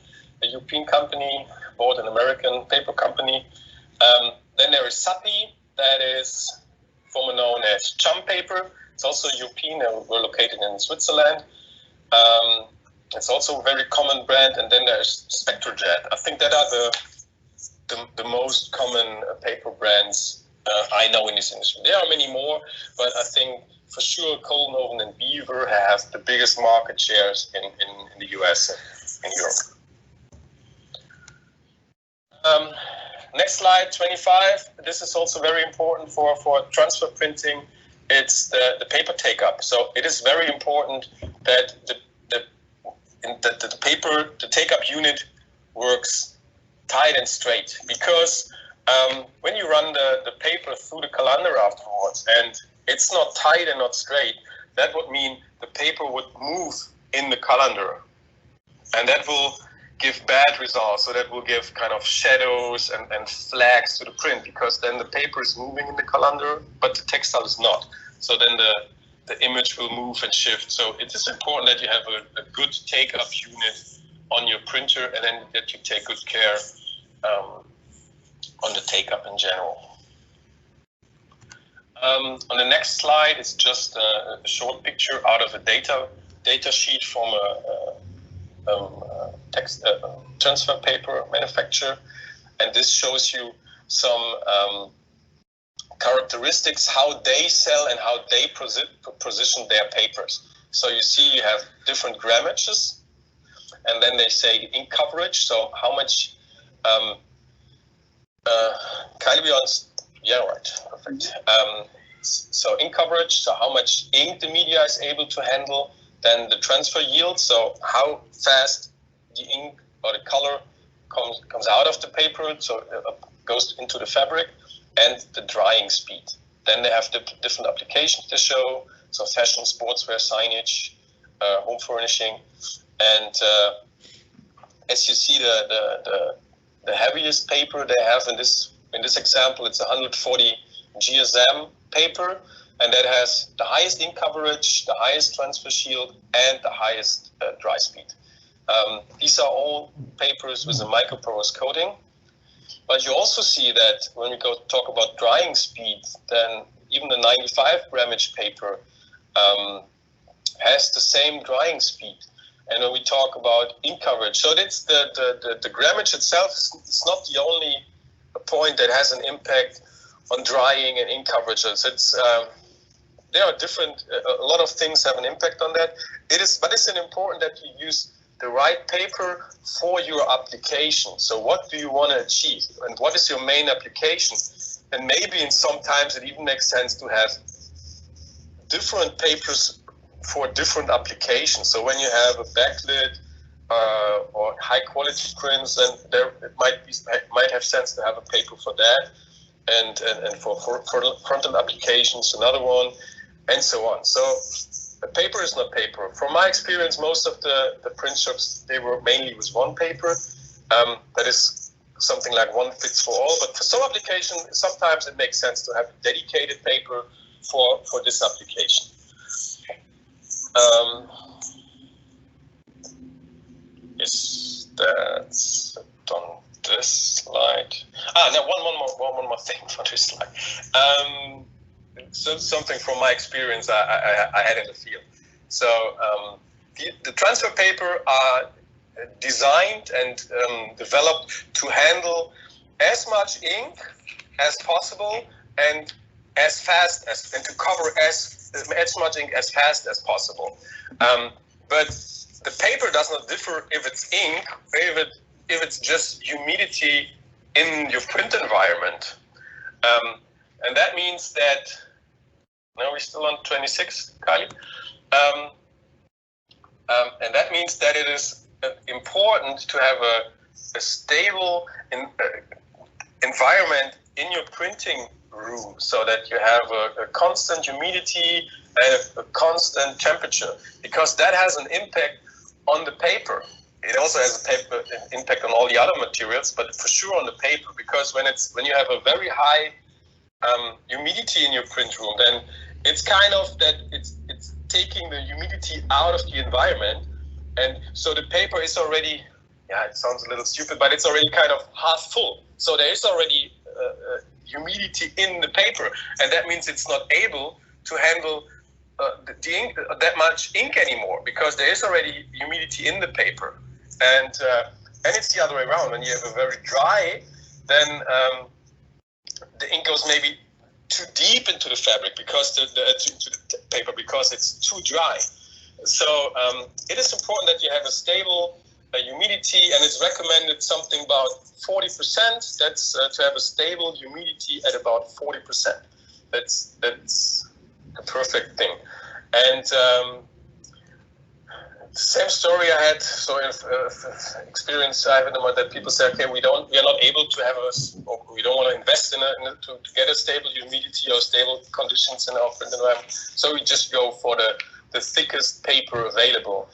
A European company bought an American paper company. Then there is Sappi, that is formerly known as Chum Paper. It's also European, and we're located in Switzerland. It's also a very common brand. And then there's Spectrojet. I think that are the most common paper brands I know in this industry. There are many more, but I think for sure Kohlhoven and Beaver have the biggest market shares in the US and in Europe. Next slide, 25. This is also very important for transfer printing. It's the paper take-up. So it is very important that the take-up unit works tight and straight, because when you run the paper through the calendar afterwards and it's not tight and not straight, that would mean the paper would move in the calendar, and that will give bad results. So that will give kind of shadows and flags to the print, because then the paper is moving in the calendar, but the textile is not. So then the image will move and shift. So it is important that you have a good take-up unit on your printer, and then that you take good care on the take-up in general. On the next slide is just a short picture out of a data sheet from a transfer paper manufacturer, and this shows you some characteristics, how they sell and how they position their papers. So you see you have different grammages, and then they say ink coverage, so how much yeah, right, perfect. So ink coverage, so how much ink the media is able to handle. Then the transfer yield, so how fast the ink or the color comes out of the paper, so it goes into the fabric, and the drying speed. Then they have the different applications to show, so fashion, sportswear, signage, home furnishing, and as you see, the heaviest paper they have in this example, it's 140 GSM paper, and that has the highest ink coverage, the highest transfer shield, and the highest dry speed. These are all papers with a microporous coating. But you also see that when we go talk about drying speed, then even the 95 grammage paper has the same drying speed. And when we talk about ink coverage, so that's the grammage itself is not the only point that has an impact on drying and ink coverage. It's there are different, a lot of things have an impact on that. But it's important that you use the right paper for your application. So what do you want to achieve, and what is your main application? And maybe sometimes it even makes sense to have different papers for different applications. So when you have a backlit or high quality prints, then it might have sense to have a paper for that, and for frontal applications another one, and so on. So a paper is not paper. From my experience, most of the print shops, they were mainly with one paper. That is something like one fits for all. But for some application, sometimes it makes sense to have a dedicated paper for this application. Yes, that's on this slide. Now one more thing for this slide. So something from my experience I had in the field. So the transfer paper are designed and developed to handle as much ink as possible and as fast as, and to cover as much ink as fast as possible. But the paper does not differ if it's ink or if it's just humidity in your print environment. And that means that, now we're still on 26, Kylie. And that means that it is important to have a stable environment in your printing room, so that you have a constant humidity and a constant temperature, because that has an impact on the paper. it also has an impact on all the other materials, but for sure on the paper, because when you have a very high humidity in your print room, then it's kind of that it's taking the humidity out of the environment, and so the paper is already, yeah, it sounds a little stupid, but it's already kind of half full. So there is already humidity in the paper, and that means it's not able to handle the ink, that much ink anymore, because there is already humidity in the paper. And it's the other way around. When you have a very dry, then the ink goes maybe too deep into the fabric because into the paper, because it's too dry. So it is important that you have a stable humidity, and it's recommended something about 40%. That's to have a stable humidity at about 40%. That's a perfect thing. And same story I had. So experience I had that people say, okay, we are not able to have we don't want to invest to get a stable humidity or stable conditions in our print environment. So we just go for the thickest paper available,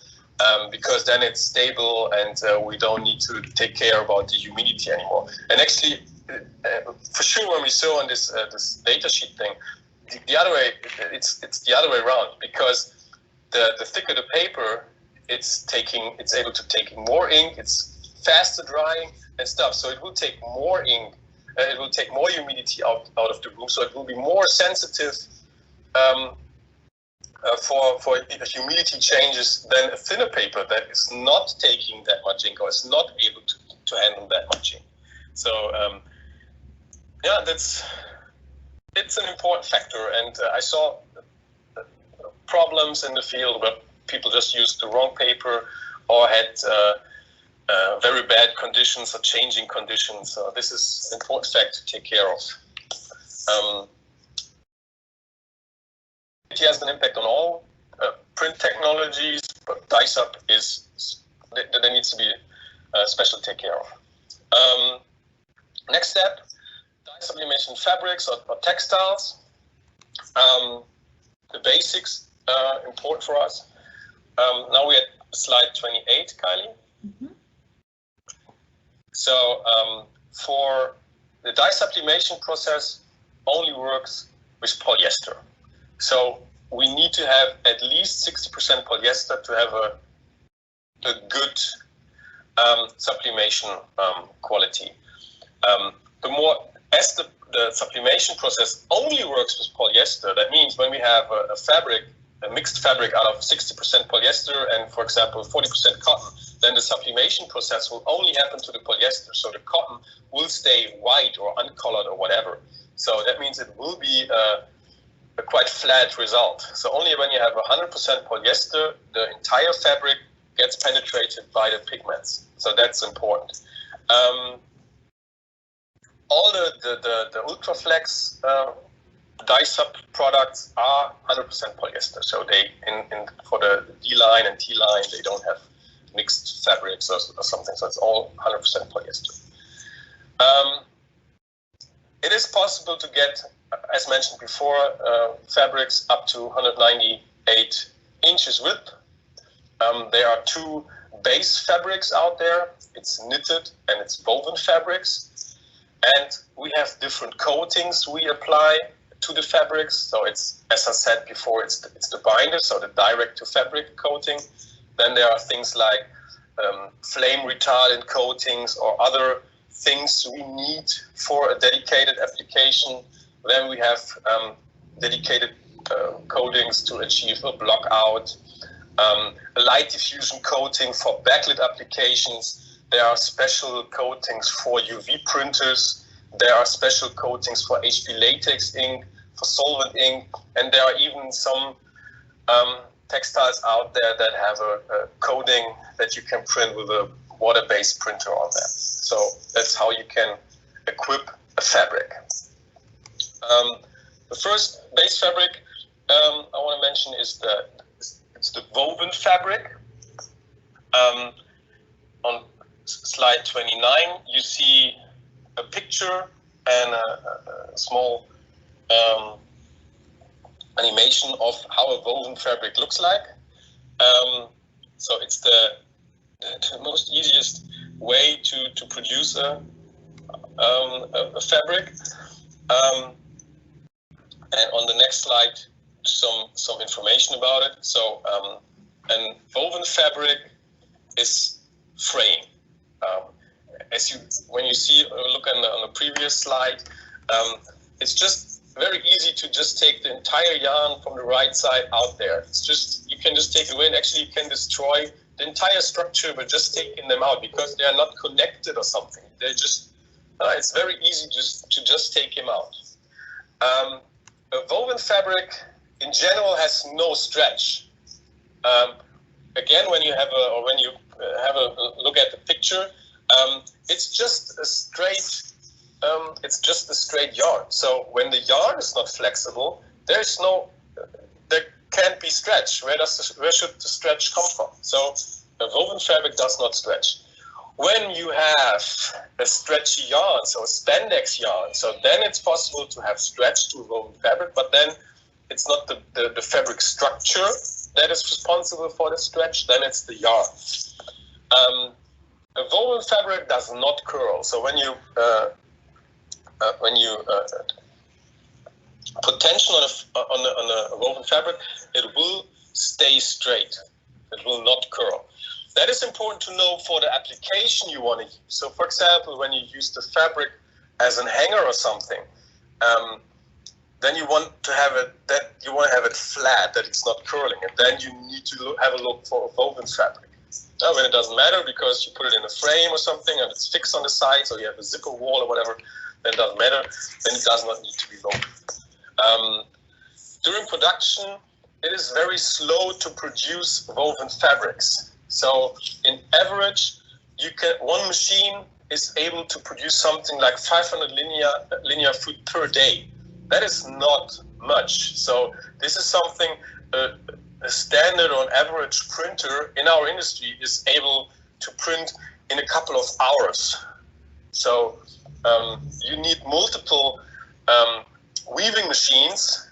because then it's stable and we don't need to take care about the humidity anymore. And actually, for sure, when we saw on this data sheet thing, the other way, it's the other way around, because the thicker the paper, it's able to take more ink, it's faster drying and stuff. So it will take more ink, it will take more humidity out of the room. So it will be more sensitive for humidity changes than a thinner paper that is not taking that much ink or is not able to handle that much ink. So yeah, it's an important factor. And I saw problems in the field where people just used the wrong paper or had very bad conditions or changing conditions. So this is an important fact to take care of. It has an impact on all print technologies, but dye-sub there needs to be special take care of. Next step, dye-sublimation fabrics or textiles. The basics important for us. Now we're at slide 28, Kylie. Mm-hmm. So for the dye sublimation process only works with polyester. So we need to have at least 60% polyester to have a good sublimation quality. As the sublimation process only works with polyester, that means when we have a mixed fabric out of 60% polyester and, for example, 40% cotton, then the sublimation process will only happen to the polyester. So the cotton will stay white or uncolored or whatever. So that means it will be a quite flat result. So only when you have 100% polyester, the entire fabric gets penetrated by the pigments. So that's important. All the Ultraflex dye-sub products are 100% polyester. So they for the D line and T line, they don't have mixed fabrics or something. So it's all 100% polyester. It is possible to get, as mentioned before, fabrics up to 198 inches width. There are two base fabrics out there. It's knitted and it's woven fabrics. And we have different coatings we apply to the fabrics. So it's, as I said before, it's the binder, so the direct to fabric coating. Then there are things like flame retardant coatings or other things we need for a dedicated application. Then we have dedicated coatings to achieve a block out, a light diffusion coating for backlit applications. There are special coatings for UV printers. There are special coatings for HB latex ink, for solvent ink, and there are even some textiles out there that have a coating that you can print with a water-based printer on that. So that's how you can equip a fabric. The first base fabric I want to mention is it's the woven fabric. On slide 29, you see a picture and a small animation of how a woven fabric looks like. So it's the the most easiest way to produce a fabric. And on the next slide, some information about it. So an woven fabric is fraying. When you see, look on the previous slide, it's just very easy to just take the entire yarn from the right side out there. It's just, you can just take it away, and actually you can destroy the entire structure by just taking them out because they are not connected or something. They're just, it's very easy to just take them out. A woven fabric in general has no stretch. Again, when you have a look at the picture, it's just a straight yarn. So when the yarn is not flexible, there can't be stretch. Where should the stretch come from? So a woven fabric does not stretch. When you have a stretchy yarn, so a spandex yarn, so then it's possible to have stretch to a woven fabric, but then it's not the fabric structure that is responsible for the stretch, then it's the yarn. A woven fabric does not curl. So when you put tension on a woven fabric, it will stay straight. It will not curl. That is important to know for the application you want to use. So, for example, when you use the fabric as an hanger or something, then you want to have it flat, that it's not curling, and then you need to have a look for a woven fabric. Now, when it doesn't matter because you put it in a frame or something and it's fixed on the sides, or you have a zipper wall or whatever, then it doesn't matter. Then it does not need to be woven. During production, it is very slow to produce woven fabrics. So, in average, one machine is able to produce something like 500 linear foot per day. That is not much. So, this is something a standard on average printer in our industry is able to print in a couple of hours. So, you need multiple weaving machines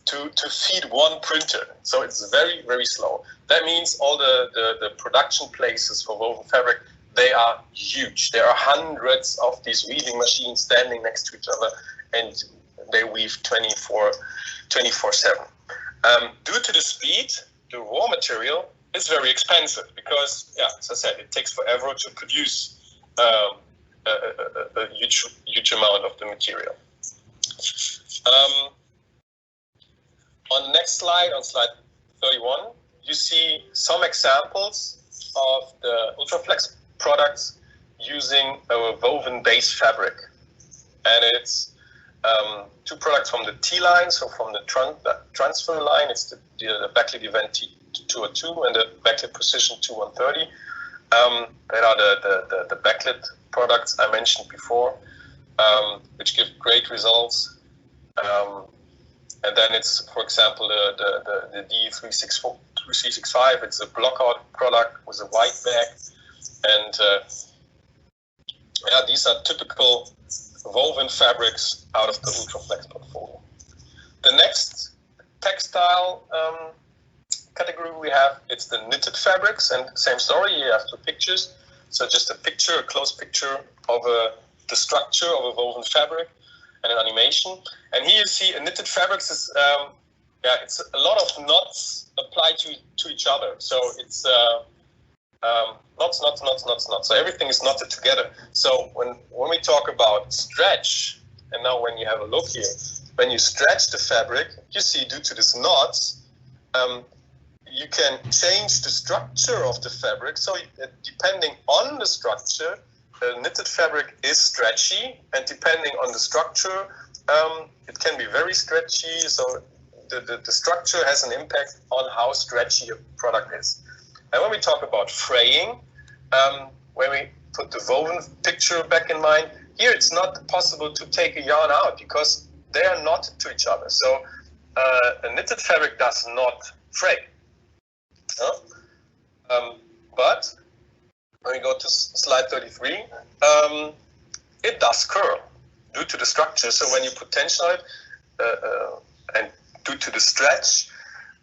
to feed one printer. So it's very, very slow. That means all the production places for woven fabric, they are huge. There are hundreds of these weaving machines standing next to each other, and they weave 24/7. Due to the speed, the raw material is very expensive because, yeah, as I said, it takes forever to produce a huge amount of the material. On the next slide, on slide 31, you see some examples of the Ultraflex products using a woven-based fabric. And it's two products from the T line, so from the transfer line. It's the backlit event T202 and the backlit precision 2130. That are the backlit products I mentioned before, which give great results. And then it's, for example, the D365. It's a blockout product with a white bag, and yeah, these are typical woven fabrics out of the Ultraflex portfolio. The next textile category we have, it's the knitted fabrics, and same story. You have two pictures. So just a close picture of the structure of a woven fabric and an animation. And here you see a knitted fabrics is it's a lot of knots applied to each other. So it's knots. So everything is knotted together. So when we talk about stretch, and now when you have a look here, when you stretch the fabric, you see due to these knots, you can change the structure of the fabric. So depending on the structure, knitted fabric is stretchy, and depending on the structure, it can be very stretchy. So the structure has an impact on how stretchy a product is. And when we talk about fraying, when we put the woven picture back in mind, here it's not possible to take a yarn out because they are not to each other. So a knitted fabric does not fray. But when we go to slide 33, it does curl due to the structure. So when you put tension on it, and due to the stretch,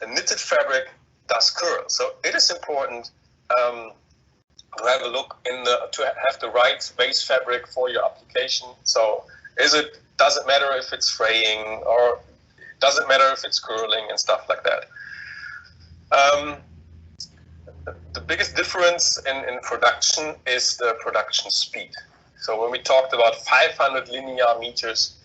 the knitted fabric does curl. So it is important to have a look to have the right base fabric for your application. So does it matter if it's fraying, or does it matter if it's curling and stuff like that. The biggest difference in production is the production speed. So when we talked about 500 linear meters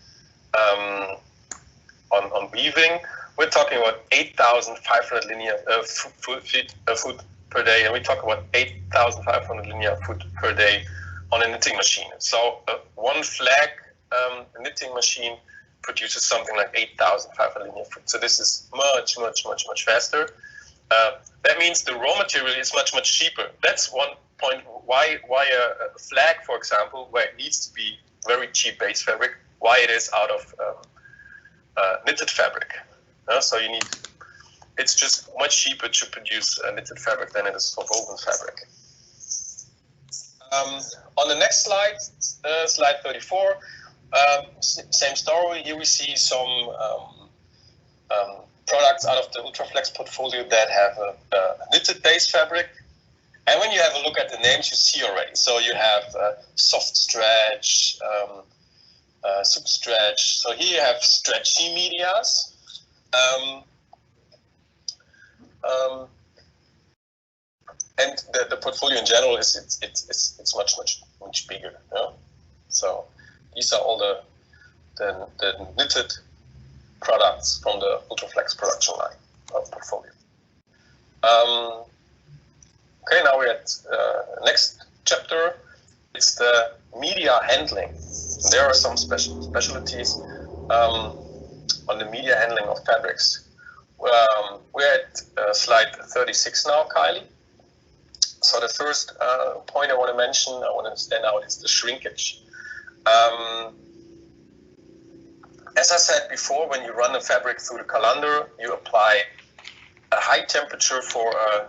on weaving, we're talking about 8,500 linear foot per day, and we talk about 8,500 linear foot per day on a knitting machine. So one flag knitting machine produces something like 8,500 linear foot. So this is much faster. That means the raw material is much cheaper. That's one point why a flag, for example, where it needs to be very cheap base fabric, why it is out of knitted fabric. So it's just much cheaper to produce knitted fabric than it is for woven fabric. On the next slide, slide 34, same story. Here we see some products out of the Ultraflex portfolio that have a knitted base fabric. And when you have a look at the names, you see already. So you have Soft Stretch, Super Stretch. So here you have stretchy medias. And the portfolio in general it's much bigger. So these are all the knitted products from the Ultraflex production line portfolio. Okay, now we're at next chapter. It's the media handling. There are some specialties on the media handling of fabrics. We're at slide 36 now, Kylie. So the first point I want to stand out, is the shrinkage. As I said before, when you run a fabric through the colander, you apply a high temperature for a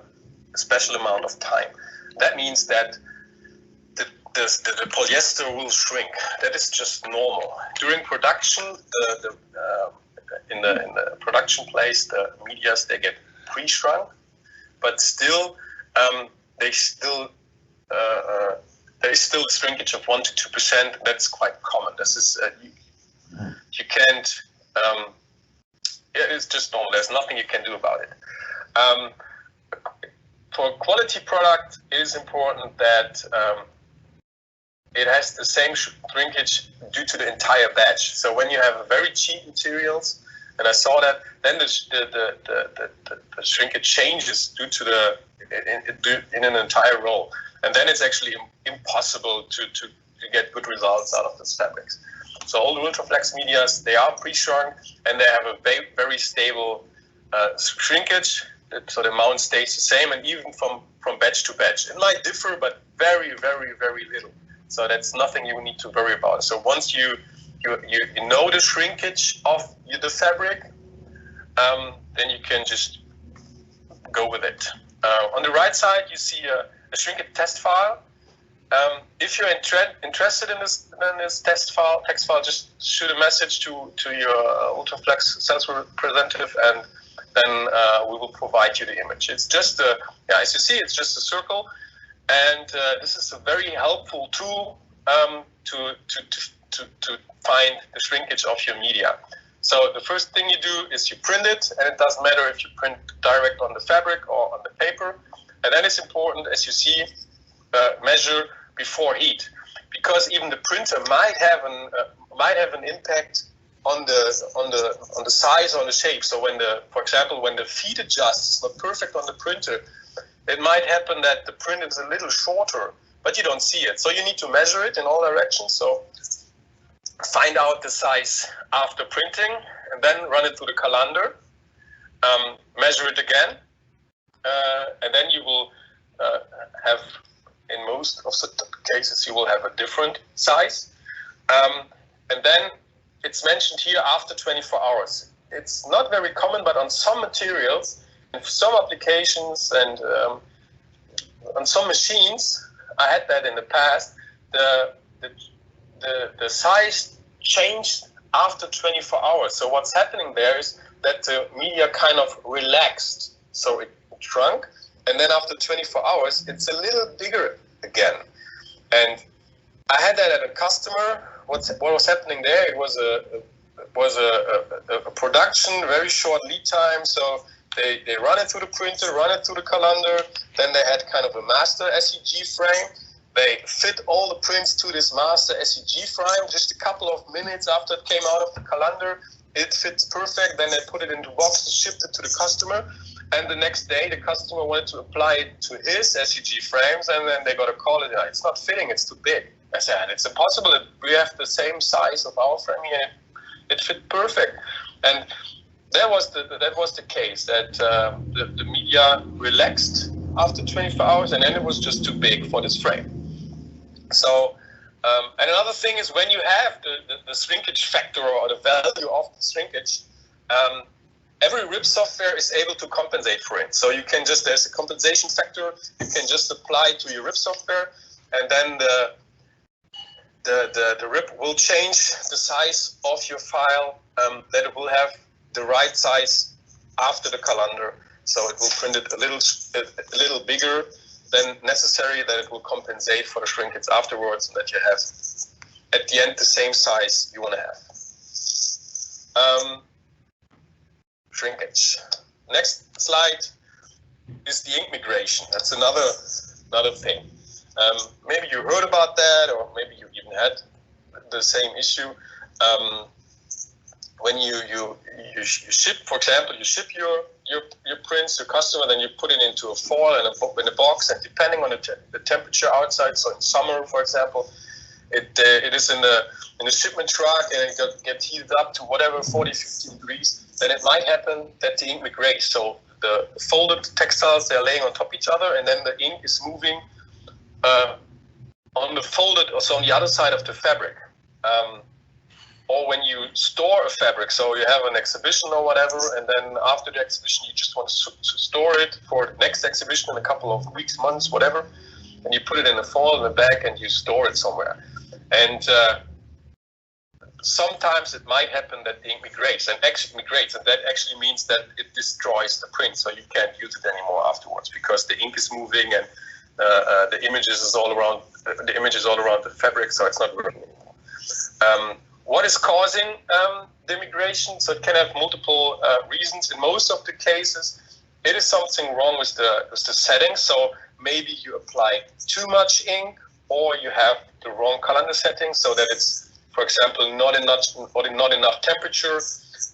special amount of time. That means that the polyester will shrink. That is just normal. During production, in the production place, the medias, they get pre-shrunk, but still there is still a shrinkage of 1 to 2%. That's quite common. This is you can't. It's just normal. There's nothing you can do about it. For a quality product, it is important that it has the same shrinkage due to the entire batch. So when you have very cheap materials, and I saw that, then the shrinkage changes due to in an entire roll, and then it's actually impossible to get good results out of these fabrics. So all the Ultraflex medias, they are pre-shrunk, and they have a very stable shrinkage. So the amount stays the same, and even from batch to batch, it might differ, but very little. So that's nothing you need to worry about. So once you know the shrinkage of the fabric, then you can just go with it. On the right side, you see a shrinkage test file. If you're interested in this text file, just shoot a message to your Ultraflex sales representative, and then we will provide you the image. It's just as you see, it's just a circle, and this is a very helpful tool to find the shrinkage of your media. So the first thing you do is you print it, and it doesn't matter if you print direct on the fabric or on the paper. And then it's important, as you see, measure before heat, because even the printer might have an impact on the size or the shape. So for example, when the feed adjusts, it's not perfect on the printer, it might happen that the print is a little shorter, but you don't see it. So you need to measure it in all directions. So find out the size after printing, and then run it through the colander, measure it again, and then you will have, in most of the cases, you will have a different size. And then it's mentioned here after 24 hours. It's not very common, but on some materials, in some applications, and on some machines, I had that in the past, the size changed after 24 hours. So what's happening there is that the media kind of relaxed. So it shrunk, and then after 24 hours, it's a little bigger again. And I had that at a customer. What was happening there? It was a production, very short lead time. So they run it through the printer, run it through the calendar. Then they had kind of a master SEG frame. They fit all the prints to this master SEG frame. Just a couple of minutes after it came out of the calendar, it fits perfect. Then they put it into boxes, shipped it to the customer. And the next day, the customer wanted to apply it to his SEG frames, and then they got a call, and it's not fitting, it's too big. I said, it's impossible. We have the same size of our frame here. It fit perfect. And that was the case, that the media relaxed after 24 hours, and then it was just too big for this frame. So, and another thing is when you have the shrinkage factor or the value of the shrinkage, every RIP software is able to compensate for it. So you can just, there's a compensation factor, you can just apply to your RIP software, and then the RIP will change the size of your file, that it will have the right size after the calendar. So it will print it a little bigger than necessary, that it will compensate for the shrinkage afterwards, and that you have at the end the same size you want to have. Shrinkage. Next slide is the ink migration. That's another thing. Maybe you heard about that, or maybe you even had the same issue. When you ship, for example, you ship your prints to customer, then you put it into a foil and in a box, and depending on the temperature outside, so in summer, for example, it is in the shipment truck, and it gets heated up to whatever 40-50 degrees. Then it might happen that the ink migrates. So the folded textiles, they're laying on top of each other, and then the ink is moving on the folded, also on the other side of the fabric. Or when you store a fabric, so you have an exhibition or whatever, and then after the exhibition you just want to store it for the next exhibition in a couple of weeks, months, whatever, and you put it in a foil in the bag and you store it somewhere. And sometimes it might happen that the ink migrates, and that actually means that it destroys the print, so you can't use it anymore afterwards, because the ink is moving and the images is all around the fabric, so it's not working anymore. What is causing the migration? So it can have multiple reasons. In most of the cases, it is something wrong with the settings. So maybe you apply too much ink, or you have the wrong calendar settings, so that it's, for example, not enough temperature,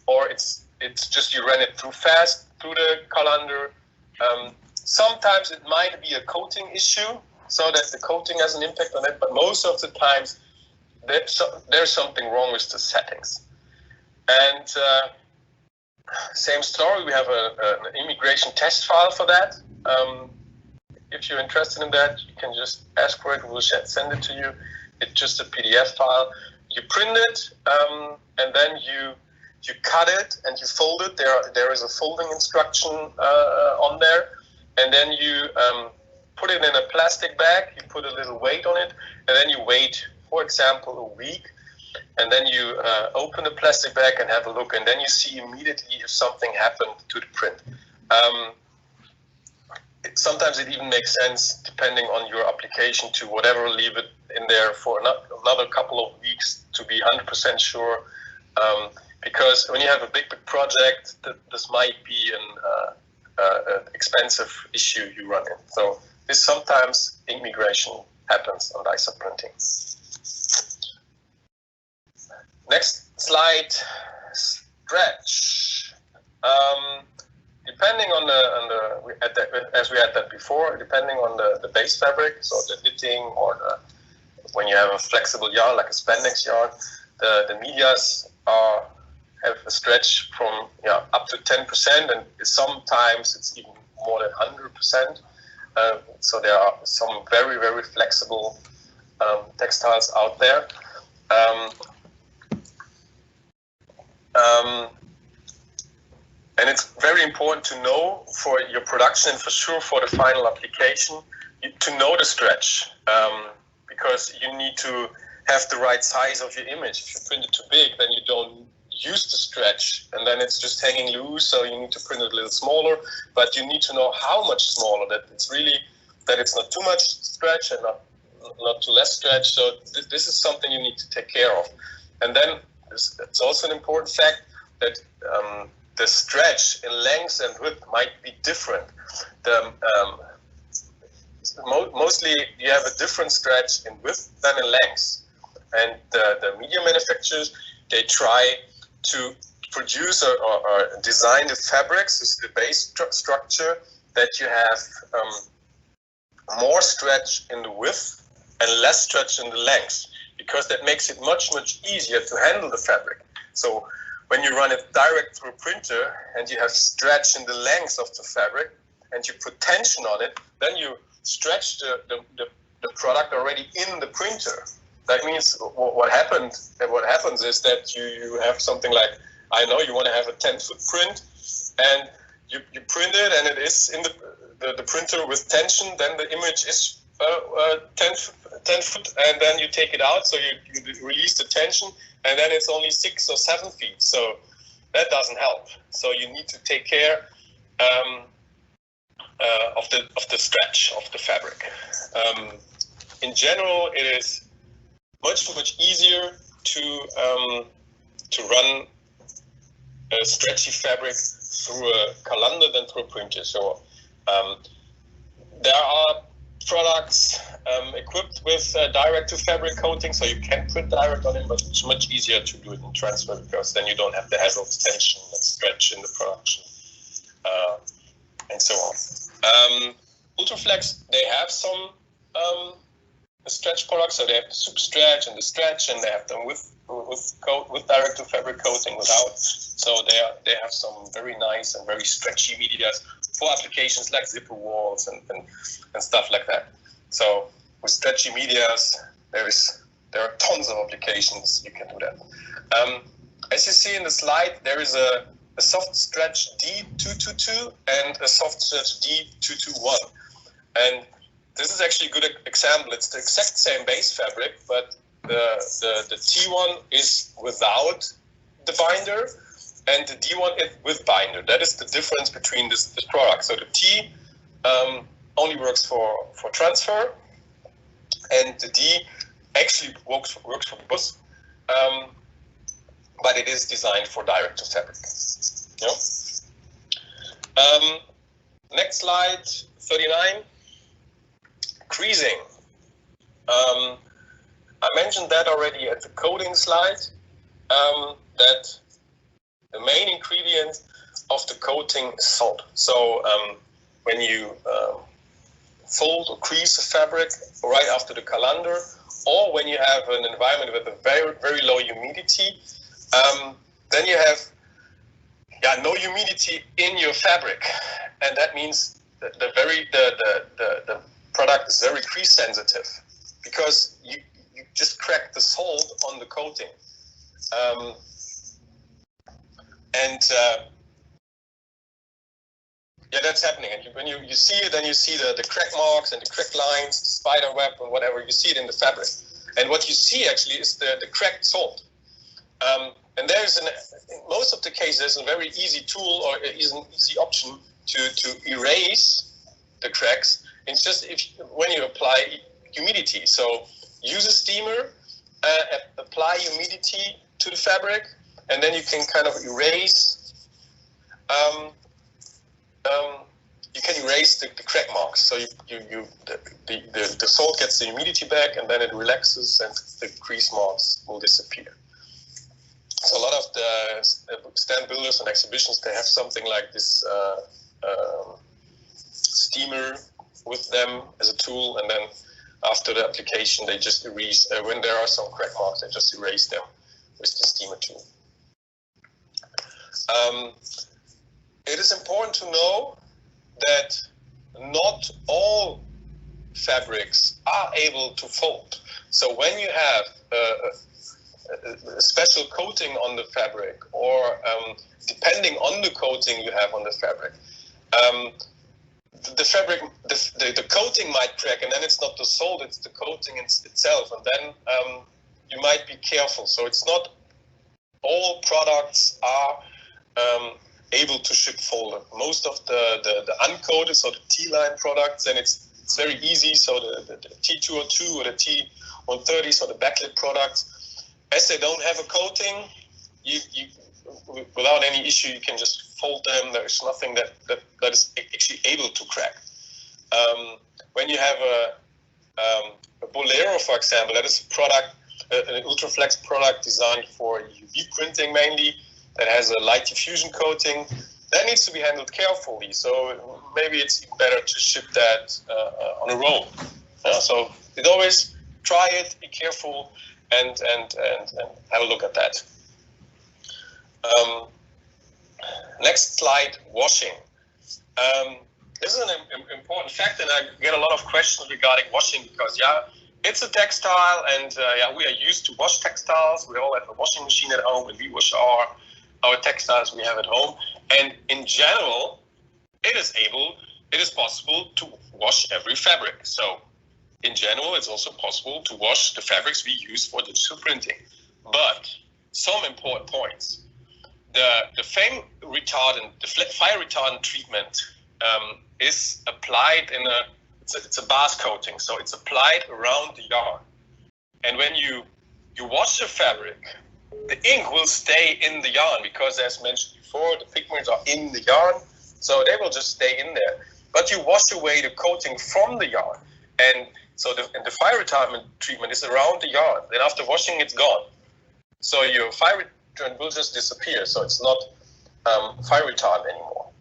or it's just you ran it too fast through the calendar. Sometimes it might be a coating issue, so that the coating has an impact on it, but most of the times there's something wrong with the settings. And same story, we have an immigration test file for that. If you're interested in that, you can just ask for it, we'll send it to you. It's just a PDF file. You print it, and then you cut it and you fold it. There is a folding instruction on there, and then you put it in a plastic bag. You put a little weight on it, and then you wait, for example, a week, and then you open the plastic bag and have a look, and then you see immediately if something happened to the print. Sometimes it even makes sense, depending on your application, to whatever, leave it in there for another couple of weeks to be 100% sure, because when you have a big project, this might be an expensive issue you run in. So this sometimes ink migration happens on die-sub printing. Next slide, stretch. Depending on as we had that before, depending on the base fabric, so the knitting or when you have a flexible yarn like a spandex yarn, the medias have a stretch from up to 10%, and sometimes it's even more than 100%. So there are some very, very flexible textiles out there. And it's very important to know for your production, and for sure for the final application, to know the stretch, because you need to have the right size of your image. If you print it too big, then you don't use the stretch, and then it's just hanging loose, so you need to print it a little smaller, but you need to know how much smaller, that it's not too much stretch and not not to less stretch. So this is something you need to take care of. And then it's also an important fact that the stretch in length and width might be different. Mostly you have a different stretch in width than in length. And the media manufacturers, they try to produce or design the fabrics, this is the base structure, that you have more stretch in the width and less stretch in the length, because that makes it much easier to handle the fabric. So when you run it direct through a printer and you have stretch in the length of the fabric and you put tension on it, then you stretch the product already in the printer. That means what happens is that you have something like, I know you want to have a 10-foot print, and you print it and it is in the printer with tension, then the image is 10 foot, and then you take it out, so you release the tension, and then it's only 6 or 7 feet. So that doesn't help. So you need to take care of the stretch of the fabric. In general, it is much easier to run a stretchy fabric through a calendar than through a printer. So there are products equipped with direct-to-fabric coating, so you can print direct on it, but it's much easier to do it in transfer, because then you don't have the hassle of tension and stretch in the production, and so on. Ultraflex, they have some stretch products, so they have the super stretch and the stretch, and they have them with direct-to-fabric coating, without. So they have some very nice and very stretchy medias for applications like zipper walls and stuff like that. So with stretchy medias, there are tons of applications you can do that. As you see in the slide, there is a soft stretch D222 and a soft stretch D221, and this is actually a good example. It's the exact same base fabric, but the T1 is without the binder, and the D1 is with binder. That is the difference between this product. So the T only works for transfer, and the D actually works for both, but it is designed for direct to fabric. Next slide, 39. Creasing. I mentioned that already at the coding slide, that the main ingredient of the coating is salt. So when you fold or crease a fabric right after the calendar, or when you have an environment with a very low humidity, then you have no humidity in your fabric, and that means that the product is very crease sensitive, because you just crack the salt on the coating, that's happening. And when you see it, then you see the crack marks and the crack lines, spider web and whatever. You see it in the fabric, and what you see actually is the cracked salt. And there's in most of the cases, there's a very easy tool or is an easy option to erase the cracks. It's just when you apply humidity. So use a steamer, apply humidity to the fabric, and then you can kind of erase. You can erase the crack marks. So the salt gets the humidity back, and then it relaxes, and the crease marks will disappear. So a lot of the stand builders and exhibitions, they have something like this steamer with them as a tool, and then after the application, they just erase. When there are some crack marks, they just erase them with the steamer tool. It is important to know that not all fabrics are able to fold. So when you have a special coating on the fabric, or depending on the coating you have on the fabric, the coating might crack, and then it's not the salt, it's the coating itself, and then you might be careful. So it's not all products are able to ship folded. Most of the uncoated, so the T-line products, and it's It's very easy. So the T202 or the T130, so the backlit products, as they don't have a coating, you without any issue, you can just fold them. There's nothing that is actually able to crack. When you have a Bolero, for example, that is a product, an Ultraflex product designed for UV printing mainly, that has a light diffusion coating, that needs to be handled carefully. So maybe it's better to ship that on a roll. So it always try it, be careful, and have a look at that. Next slide, washing. This is an important fact, and I get a lot of questions regarding washing because, yeah, it's a textile, and yeah, we are used to wash textiles. We all have a washing machine at home, and we wash our textiles we have at home. And in general, it is possible to wash every fabric. So in general, it's also possible to wash the fabrics we use for digital printing. But some important points. The flame retardant, the fire retardant treatment is applied in it's a base coating, so it's applied around the yarn. And when you wash the fabric, the ink will stay in the yarn because, as mentioned before, the pigments are in the yarn, so they will just stay in there. But you wash away the coating from the yarn, and so the fire retardant treatment is around the yarn. Then after washing, it's gone. So your fire retardant will just disappear. So it's not fire retardant anymore.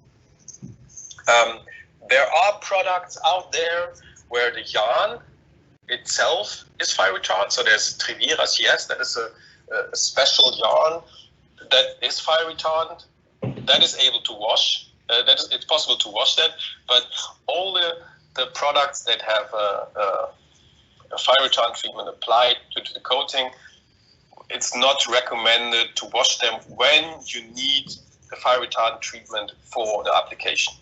There are products out there where the yarn itself is fire retardant. So there's Trevira's, yes, that is a special yarn that is fire retardant, that is able to wash. It's possible to wash that, but all the products that have a fire retardant treatment applied to the coating, it's not recommended to wash them when you need the fire retardant treatment for the application.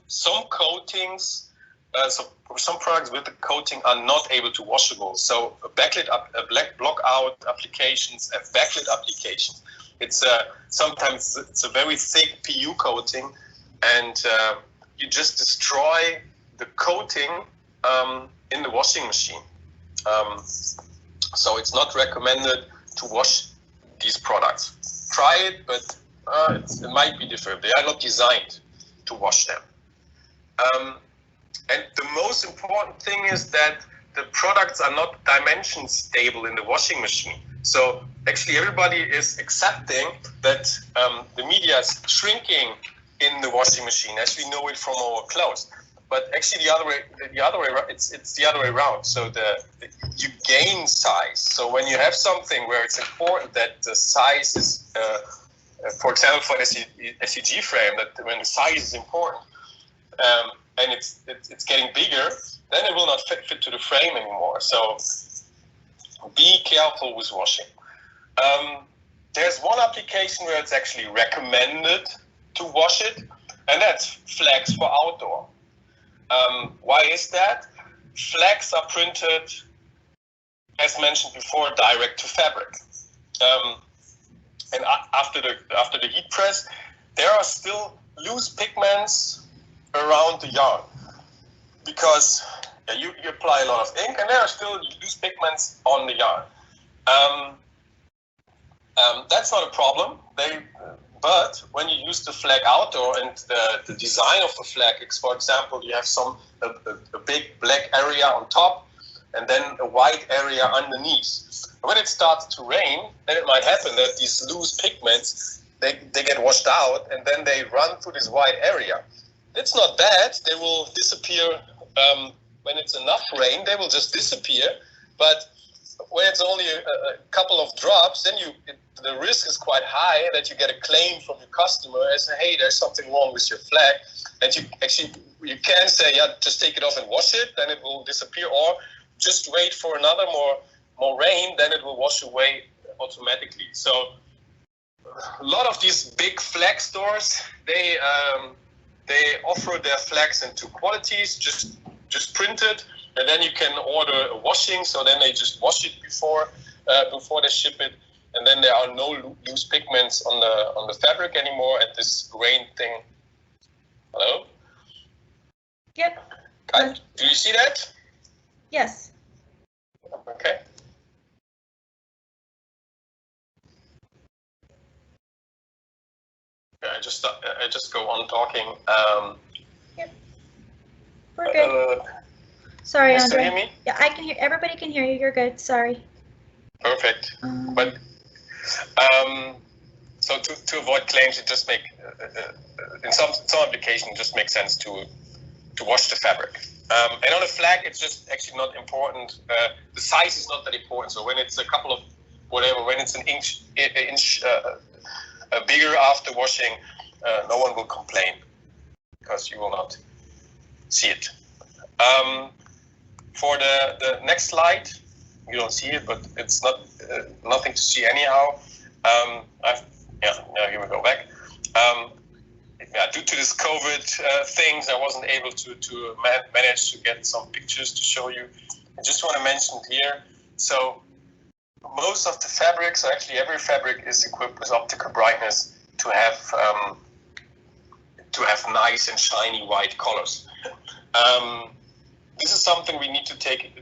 Some coatings, some products with the coating are not able to washable. So black block-out applications have backlit applications. It's sometimes it's a very thick PU coating, and you just destroy the coating in the washing machine. So it's not recommended to wash these products. Try it, but it might be different. They are not designed to wash them. And the most important thing is that the products are not dimension stable in the washing machine. So actually everybody is accepting that the media is shrinking in the washing machine as we know it from our clothes. But actually the other way it's the other way around. So you gain size. So when you have something where it's important that the size is, for example, for an SEG frame, that when the size is important, and it's getting bigger, then it will not fit to the frame anymore. So be careful with washing. There's one application where it's actually recommended to wash it, and that's flags for outdoor. Why is that? Flags are printed, as mentioned before, direct to fabric. And after the heat press, there are still loose pigments around the yarn because you apply a lot of ink and there are still loose pigments on the yarn. That's not a problem. But when you use the flag outdoor and the design of the flag, for example, you have a big black area on top and then a white area underneath. When it starts to rain, then it might happen that these loose pigments, they get washed out and then they run through this white area. It's not bad. They will disappear when it's enough rain. They will just disappear. But when it's only a couple of drops, then the risk is quite high that you get a claim from your customer as, hey, there's something wrong with your flag. And you can say, yeah, just take it off and wash it, then it will disappear, or just wait for another more rain, then it will wash away automatically. So a lot of these big flag stores, they offer their flags in two qualities, just printed, and then you can order a washing, so then they just wash it before they ship it, and then there are no loose pigments on the fabric anymore. And this grain thing, hello? Yep. Do you see that? Yes. Okay. I just go on talking. Yep. We're good. Sorry, Can you Andre. hear me? Yeah, I can hear. Everybody can hear you. You're good. Sorry. Perfect. But so to avoid claims, it just make in some application, it just makes sense to wash the fabric. And on a flag, it's just actually not important. The size is not that important. So when it's a couple of whatever, when it's an inch bigger after washing, no one will complain because you will not see it. For the next slide, you don't see it, but it's not nothing to see anyhow. Here we go back. Due to this COVID things, I wasn't able to manage to get some pictures to show you. I just want to mention here. So most of the fabrics, actually every fabric, is equipped with optical brightness to have nice and shiny white colors. This is something we need to take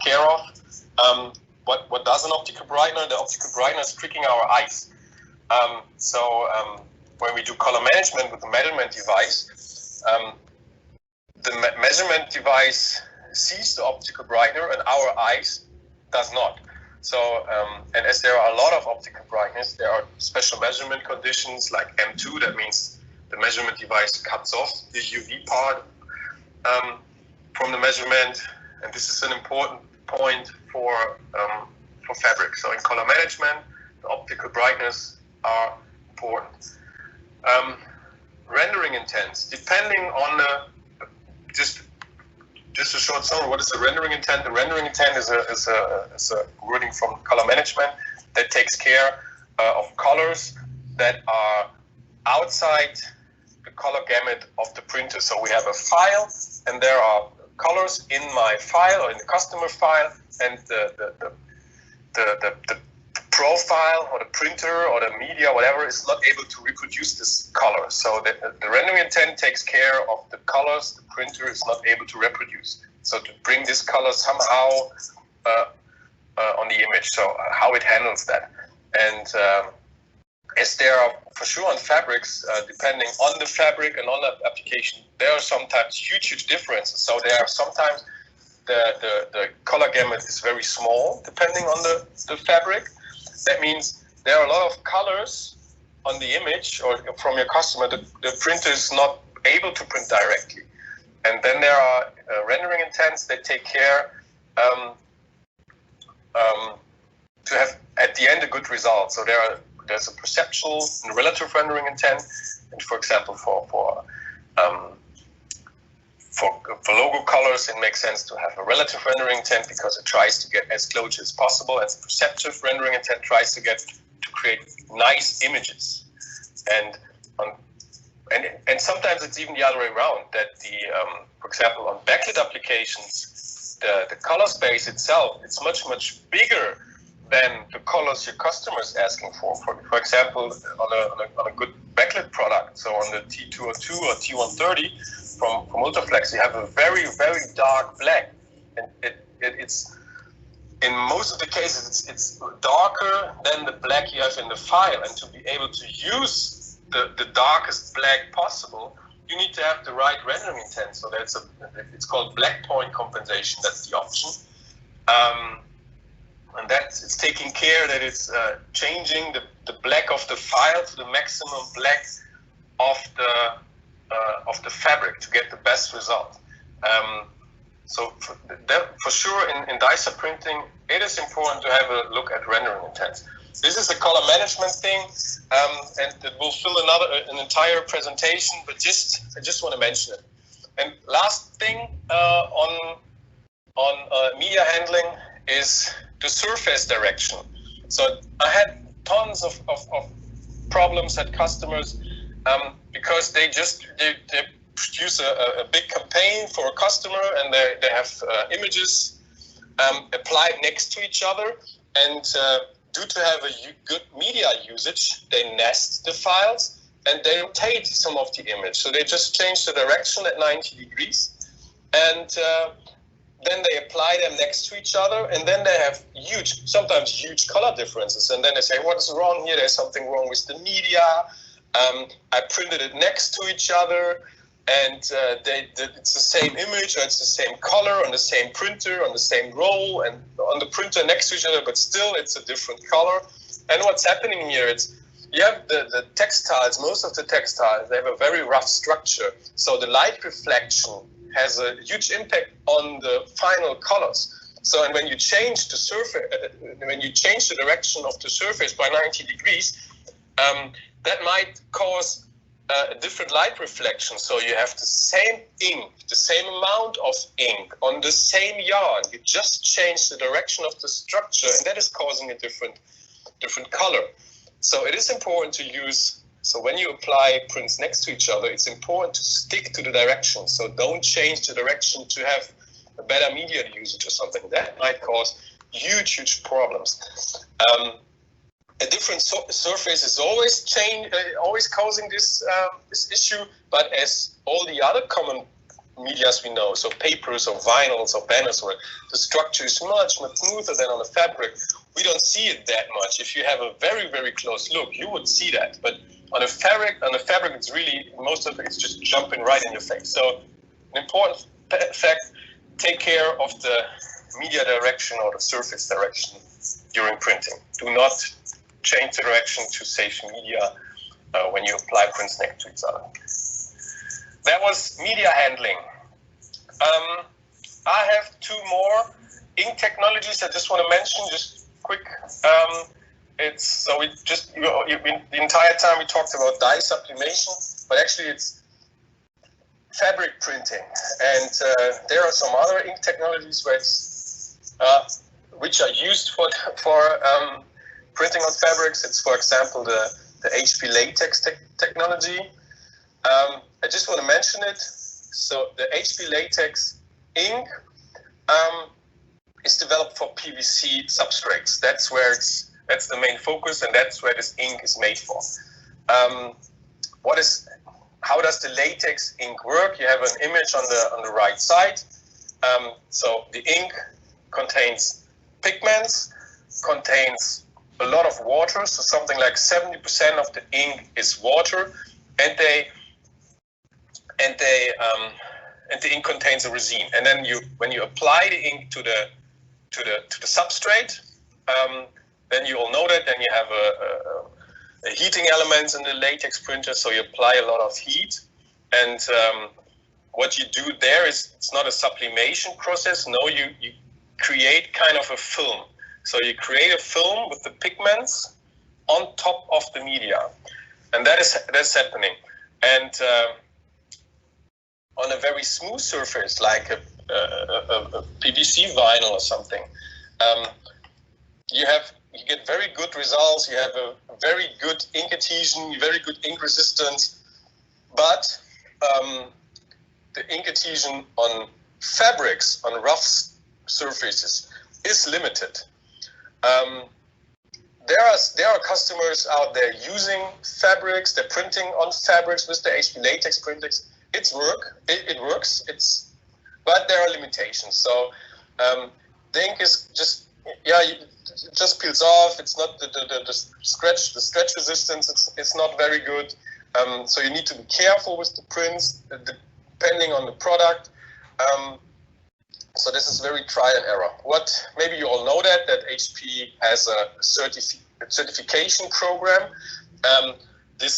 care of. What does an optical brightener? The optical brightener is tricking our eyes. When we do color management with the measurement device, the measurement device sees the optical brightener and our eyes does not. So, and as there are a lot of optical brightness, there are special measurement conditions like M2. That means the measurement device cuts off the UV part from the measurement, and this is an important point for fabric. So in color management, the optical brightness are important. Rendering intent, depending on the just a short summary. What is the rendering intent? The rendering intent is a wording from color management that takes care of colors that are outside the color gamut of the printer. So we have a file, and there are colors in my file or in the customer file, and the profile or the printer or the media, whatever, is not able to reproduce this color. So the rendering intent takes care of the colors the printer is not able to reproduce. So to bring this color somehow on the image, so how it handles that. And as there are, for sure, on fabrics, depending on the fabric and on the application, there are sometimes huge differences. So there are sometimes the color gamut is very small, depending on the fabric. That means there are a lot of colors on the image or from your customer that the printer is not able to print directly. And then there are rendering intents that take care to have at the end a good result. So there's a perceptual and relative rendering intent, and for example for logo colors, it makes sense to have a relative rendering intent because it tries to get as close as possible, and the perceptive rendering intent tries to create nice images. And sometimes it's even the other way around, that for example, on backlit applications, the color space itself, it's much bigger than the colors your customer is asking for. For example, on a good backlit product, so on the T202 or T130 from Ultraflex, you have a very dark black, and it's in most of the cases it's darker than the black you have in the file. And to be able to use the darkest black possible, you need to have the right rendering intent. So it's called black point compensation. That's the option. And it's taking care that it's changing the black of the file to the maximum black of the fabric to get the best result. So for sure in dye-sub printing, it is important to have a look at rendering intent. This is a color management thing, and it will fill an entire presentation, but I just want to mention it. And last thing on media handling is the surface direction. So I had tons of problems at customers because they produce a big campaign for a customer, and they have images applied next to each other, and due to have a good media usage, they nest the files. and they rotate some of the image. So they just change the direction at 90 degrees, and then they apply them next to each other, and then they have sometimes huge color differences. And then they say, what is wrong here? There's something wrong with the media. I printed it next to each other, and it's the same image, or it's the same color on the same printer, on the same roll, and on the printer next to each other, but still it's a different color. And what's happening here is you have the textiles, most of the textiles, they have a very rough structure. So the light reflection has a huge impact on the final colors. So, and when you change the surface, when you change the direction of the surface by 90 degrees, that might cause a different light reflection. So you have the same ink, the same amount of ink on the same yarn. You just change the direction of the structure, and that is causing a different color. So it is important to use, so when you apply prints next to each other, it's important to stick to the direction. So don't change the direction to have a better media usage or something. That might cause huge problems. A different surface is always causing this issue, but as all the other common medias we know, so papers or vinyls or banners, where the structure is much smoother than on a fabric, we don't see it that much. If you have a very close look, you would see that. But on a fabric, it's really, most of it's just jumping right in your face. So an important fact, take care of the media direction or the surface direction during printing. Do not change the direction to save media when you apply prints next to each other. That was media handling. I have two more ink technologies I just want to mention, just quick. The entire time we talked about dye-sublimation, but actually it's fabric printing. And there are some other ink technologies which are used for printing on fabrics. It's, for example, the HP latex technology. I just want to mention it. So the HP latex ink is developed for PVC substrates. That's the main focus, and that's where this ink is made for. How does the latex ink work? You have an image on the right side. So the ink contains pigments, contains a lot of water, so something like 70% of the ink is water, and the ink contains a resin. And then when you apply the ink to the substrate, then you will know that. Then you have a heating element in the latex printer, so you apply a lot of heat. And what you do there is, it's not a sublimation process. No, you create kind of a film. So you create a film with the pigments on top of the media, and that's happening. And on a very smooth surface, like a PVC vinyl or something, you get very good results. You have a very good ink adhesion, very good ink resistance, but the ink adhesion on fabrics, on rough surfaces, is limited. There are customers out there using fabrics. They're printing on fabrics with the HP latex printers. It works. But there are limitations. So the ink is it just peels off. It's not the stretch resistance. It's not very good. So you need to be careful with the prints, depending on the product. So this is very trial and error. Maybe you all know that HP has a certification program. They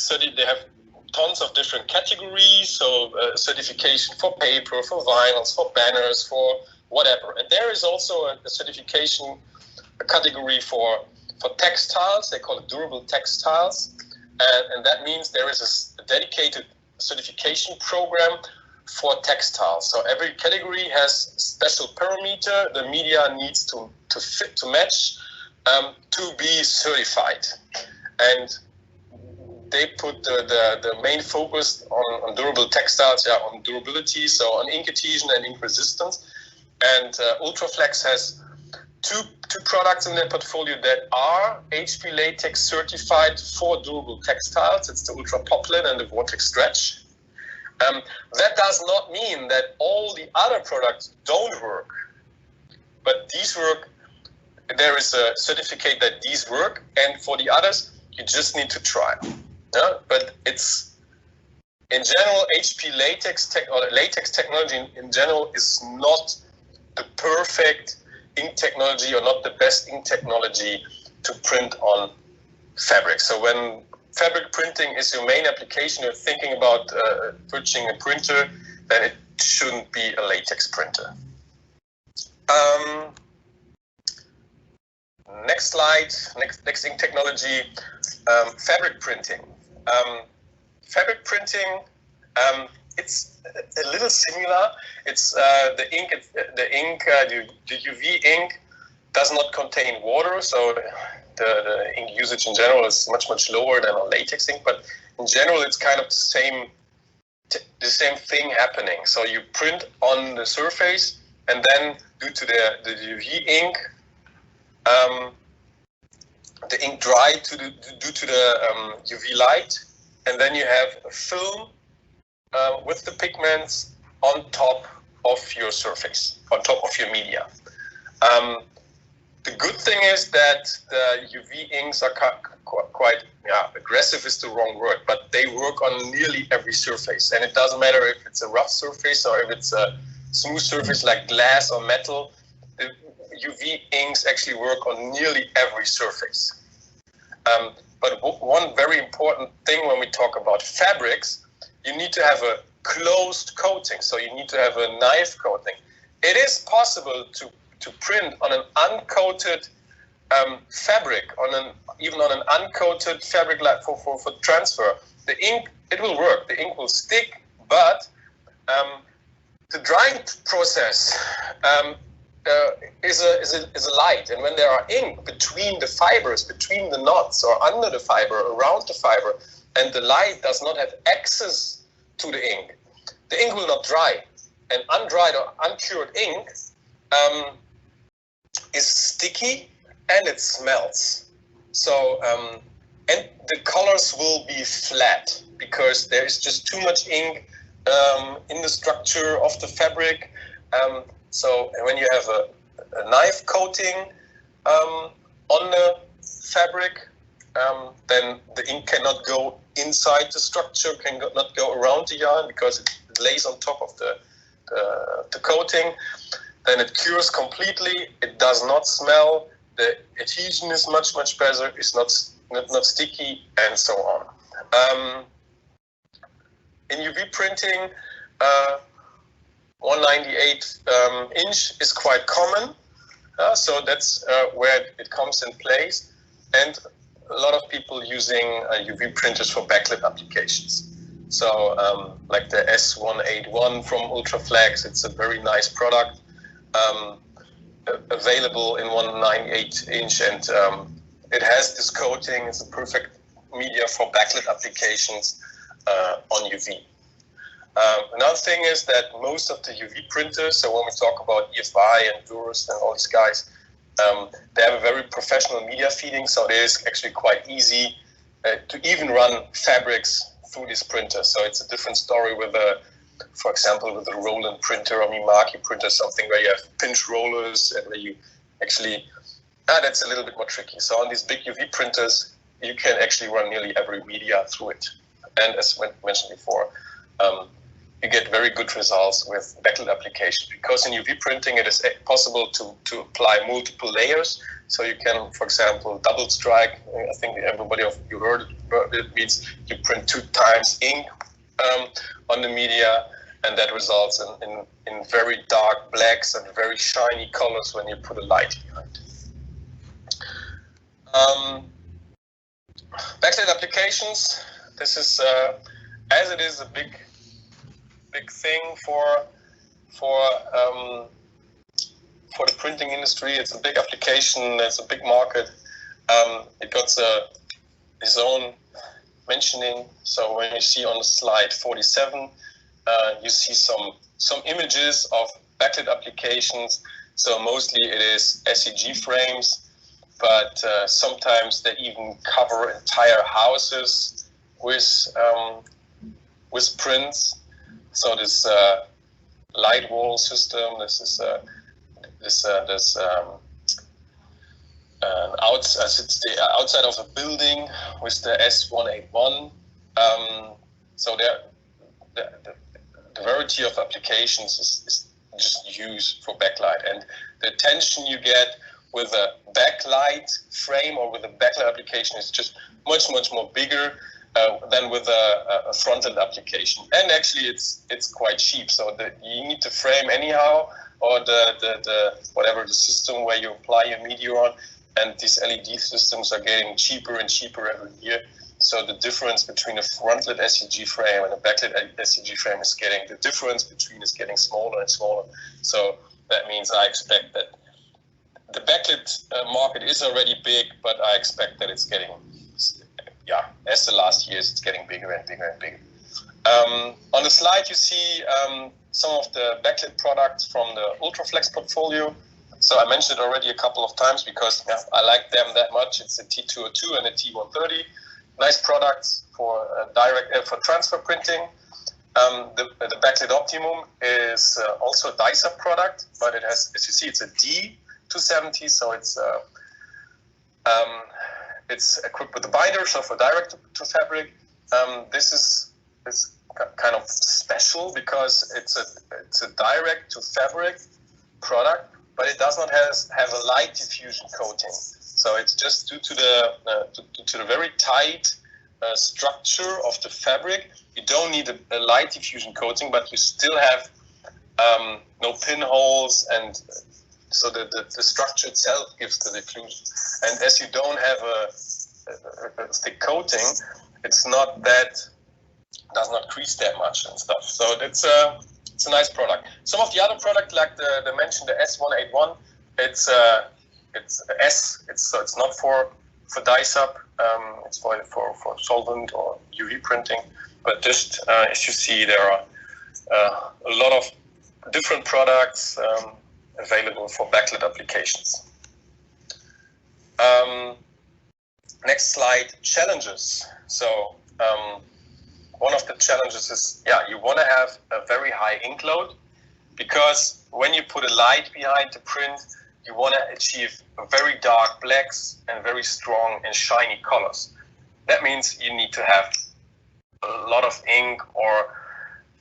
have tons of different categories. So certification for paper, for vinyls, for banners, for whatever. And there is also a certification category for textiles. They call it durable textiles. And that means there is a dedicated certification program for textiles. So every category has a special parameter the media needs to match to be certified. And they put the main focus on durable textiles, on durability, so on ink adhesion and ink resistance. And Ultraflex has two two products in their portfolio that are HP latex certified for durable textiles. It's the Ultra Poplin and the Vortex Stretch. That does not mean that all the other products don't work, but these work. There is a certificate that these work, and for the others, you just need to try. Yeah? But it's, in general, HP latex technology in general is not the perfect ink technology or not the best ink technology to print on fabric. So when fabric printing is your main application, you're thinking about purchasing a printer, then it shouldn't be a latex printer. Next slide, next ink technology, fabric printing. Fabric printing, it's a little similar. It's the UV ink does not contain water, so the ink usage in general is much lower than on latex ink. But in general, it's kind of the same thing happening. So you print on the surface, and then due to the UV ink, the ink dried due to the UV light, and then you have a film with the pigments on top of your surface, on top of your media. The good thing is that the UV inks are quite aggressive is the wrong word, but they work on nearly every surface, and it doesn't matter if it's a rough surface or if it's a smooth surface like glass or metal. The UV inks actually work on nearly every surface. But one very important thing when we talk about fabrics, you need to have a closed coating. So you need to have a knife coating. It is possible to print on an uncoated fabric, even on an uncoated fabric like for transfer. The ink, it will work. The ink will stick, but the drying process is a light, and when there are ink between the fibers, between the knots or under the fiber, around the fiber, and the light does not have access to the ink will not dry. And undried or uncured ink is sticky and it smells. So and the colors will be flat because there is just too much ink in the structure of the fabric. So when you have a knife coating on the fabric, then the ink cannot go inside the structure, cannot go around the yarn because it lays on top of the coating. Then it cures completely. It does not smell. The adhesion is much better. It's not sticky, and so on. In UV printing, 198 inch is quite common, so that's where it comes in place, and a lot of people using UV printers for backlit applications. So like the S181 from Ultraflex, it's a very nice product, available in 198 inch, and it has this coating. It's a perfect media for backlit applications on UV. Another thing is that most of the UV printers, so when we talk about EFI and Durst and all these guys, they have a very professional media feeding, so it is actually quite easy to even run fabrics through this printer. So it's a different story with for example, with a Roland printer or Mimaki printer, something where you have pinch rollers and where you actually, that's a little bit more tricky. So on these big UV printers, you can actually run nearly every media through it. And as mentioned before, you get very good results with backlit application, because in UV printing it is possible to apply multiple layers. So you can, for example, double strike. I think everybody of you heard it means you print 2 times ink on the media, and that results in very dark blacks and very shiny colors when you put a light behind. Backlit applications. This is as it is a big thing for the printing industry. It's a big application. It's a big market. It got its own mentioning. So when you see on slide 47, you see some images of backlit applications. So mostly it is SEG frames, but sometimes they even cover entire houses with prints. So this light wall system, this is it's the outside of a building with the S181. So the variety of applications is just used for backlight, and the attention you get with a backlight frame or with a backlight application is just much more bigger than with a frontal application. And actually it's quite cheap, so you need to frame anyhow, or the whatever the system where you apply your media on, and these LED systems are getting cheaper and cheaper every year. So the difference between a frontlit SEG frame and a backlit SEG frame is getting smaller and smaller. So that means I expect that the backlit market is already big, but I expect that it's getting, as the last years, it's getting bigger and bigger and bigger. On the slide, you see some of the backlit products from the Ultraflex portfolio. So I mentioned it already a couple of times because I like them that much. It's a T202 and a T130. Nice products for for transfer printing. The backlit Optimum is also a dye-sub product, but it has, as you see, it's a D270, so it's equipped with a binder, so for direct to fabric. This is kind of special because it's a direct to fabric product, but it does not have a light diffusion coating. So it's just due to the very tight structure of the fabric. You don't need a light diffusion coating, but you still have no pinholes, and so the structure itself gives the diffusion. And as you don't have a thick coating, it's not does not crease that much and stuff. So it's a nice product. Some of the other product, like the mentioned the S181, it's not for dye-sub. It's for solvent or UV printing. But just as you see, there are a lot of different products available for backlit applications. Next slide, challenges. So one of the challenges is, you want to have a very high ink load, because when you put a light behind the print, you want to achieve very dark blacks and very strong and shiny colors. That means you need to have a lot of ink or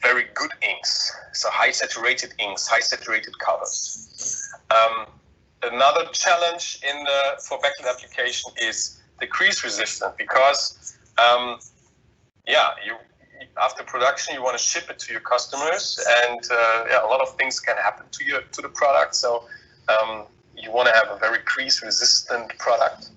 very good inks, so high saturated inks, high saturated colors. Another challenge for backlit application is the crease resistance, because after production you want to ship it to your customers, and a lot of things can happen to the product. So you want to have a very crease resistant product,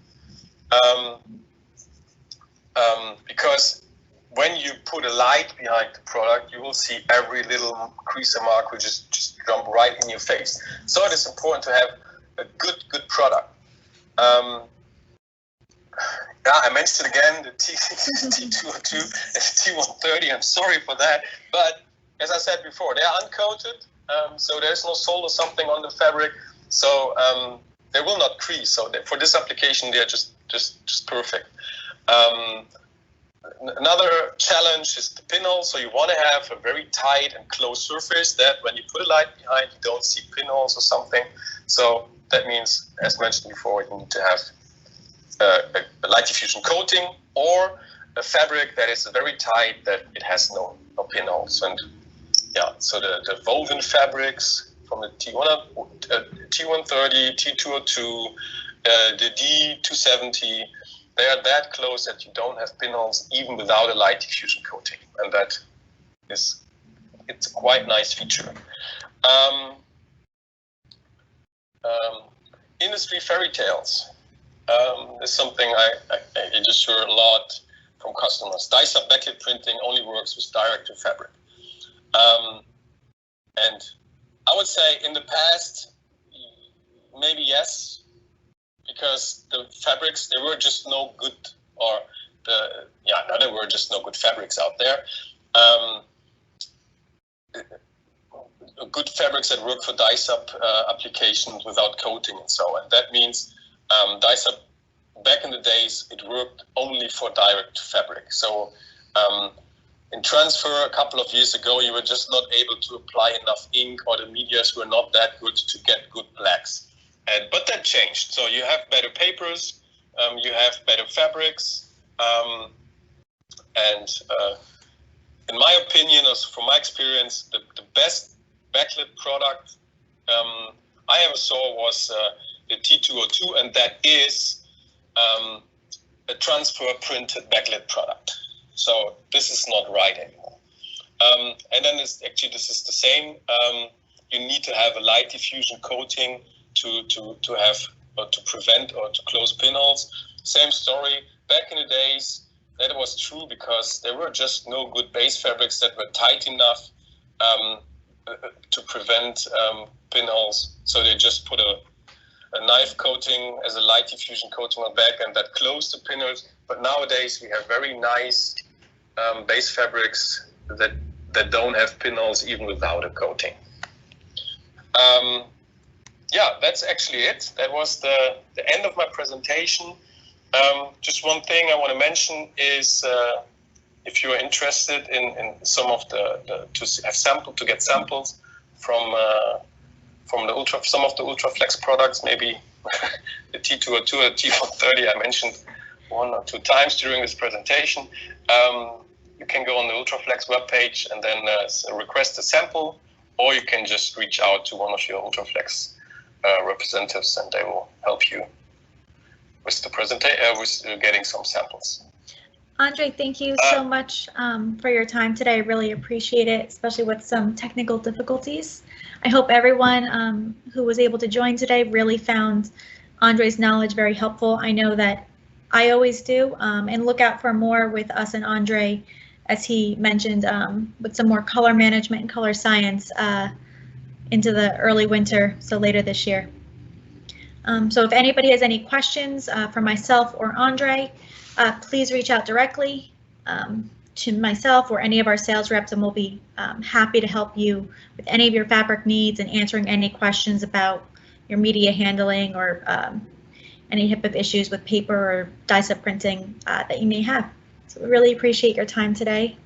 because when you put a light behind the product, you will see every little crease mark will just jump right in your face. So it is important to have a good product. I mentioned again the T202 and T130. I'm sorry for that, but as I said before, they are uncoated, so there's no sold or something on the fabric, so they will not crease. So for this application, they are just perfect. Another challenge is the pinhole. So you want to have a very tight and close surface that when you put a light behind, you don't see pinholes or something. So that means, as mentioned before, you need to have a light diffusion coating or a fabric that is very tight, that it has no pinholes. And so the woven fabrics from the T130, T202, the D270, they are that close that you don't have pinholes even without a light diffusion coating, and it's a quite nice feature. Industry fairy tales is something I just hear a lot from customers. Dye-sub backlit printing only works with direct to fabric, and I would say in the past maybe yes, because the fabrics, there were just no good, or there were just no good fabrics out there. good fabrics that work for dye-sub applications without coating and so on. That means dye-sub, back in the days, it worked only for direct fabric. So in transfer a couple of years ago, you were just not able to apply enough ink, or the medias were not that good to get good blacks. But that changed. So you have better papers, you have better fabrics, and in my opinion, also from my experience, the best backlit product I ever saw was the T202, and that is a transfer printed backlit product. So this is not right anymore. And then this is the same. You need to have a light diffusion coating to have, or to prevent or to close pinholes. Same story. Back in the days, that was true because there were just no good base fabrics that were tight enough to prevent pinholes. So they just put a knife coating as a light diffusion coating on back, and that closed the pinholes. But nowadays we have very nice base fabrics that don't have pinholes even without a coating. Yeah, that's actually it. That was the end of my presentation. Just one thing I want to mention is if you're interested in some of to get samples from some of the Ultraflex products, maybe the T202 or T430 I mentioned 1 or 2 times during this presentation. You can go on the Ultraflex webpage and then request a sample, or you can just reach out to one of your Ultraflex representatives, and they will help you with the with getting some samples. Andre, thank you so much for your time today. I really appreciate it, especially with some technical difficulties. I hope everyone who was able to join today really found Andre's knowledge very helpful. I know that I always do, and look out for more with us and Andre, as he mentioned, with some more color management and color science into the early winter, so later this year. So if anybody has any questions for myself or Andre, please reach out directly to myself or any of our sales reps, and we'll be happy to help you with any of your fabric needs and answering any questions about your media handling or any type of issues with paper or dye-sub printing that you may have. So we really appreciate your time today.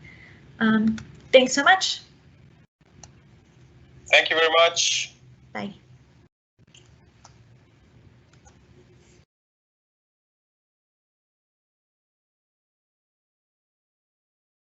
Thanks so much. Thank you very much. Bye.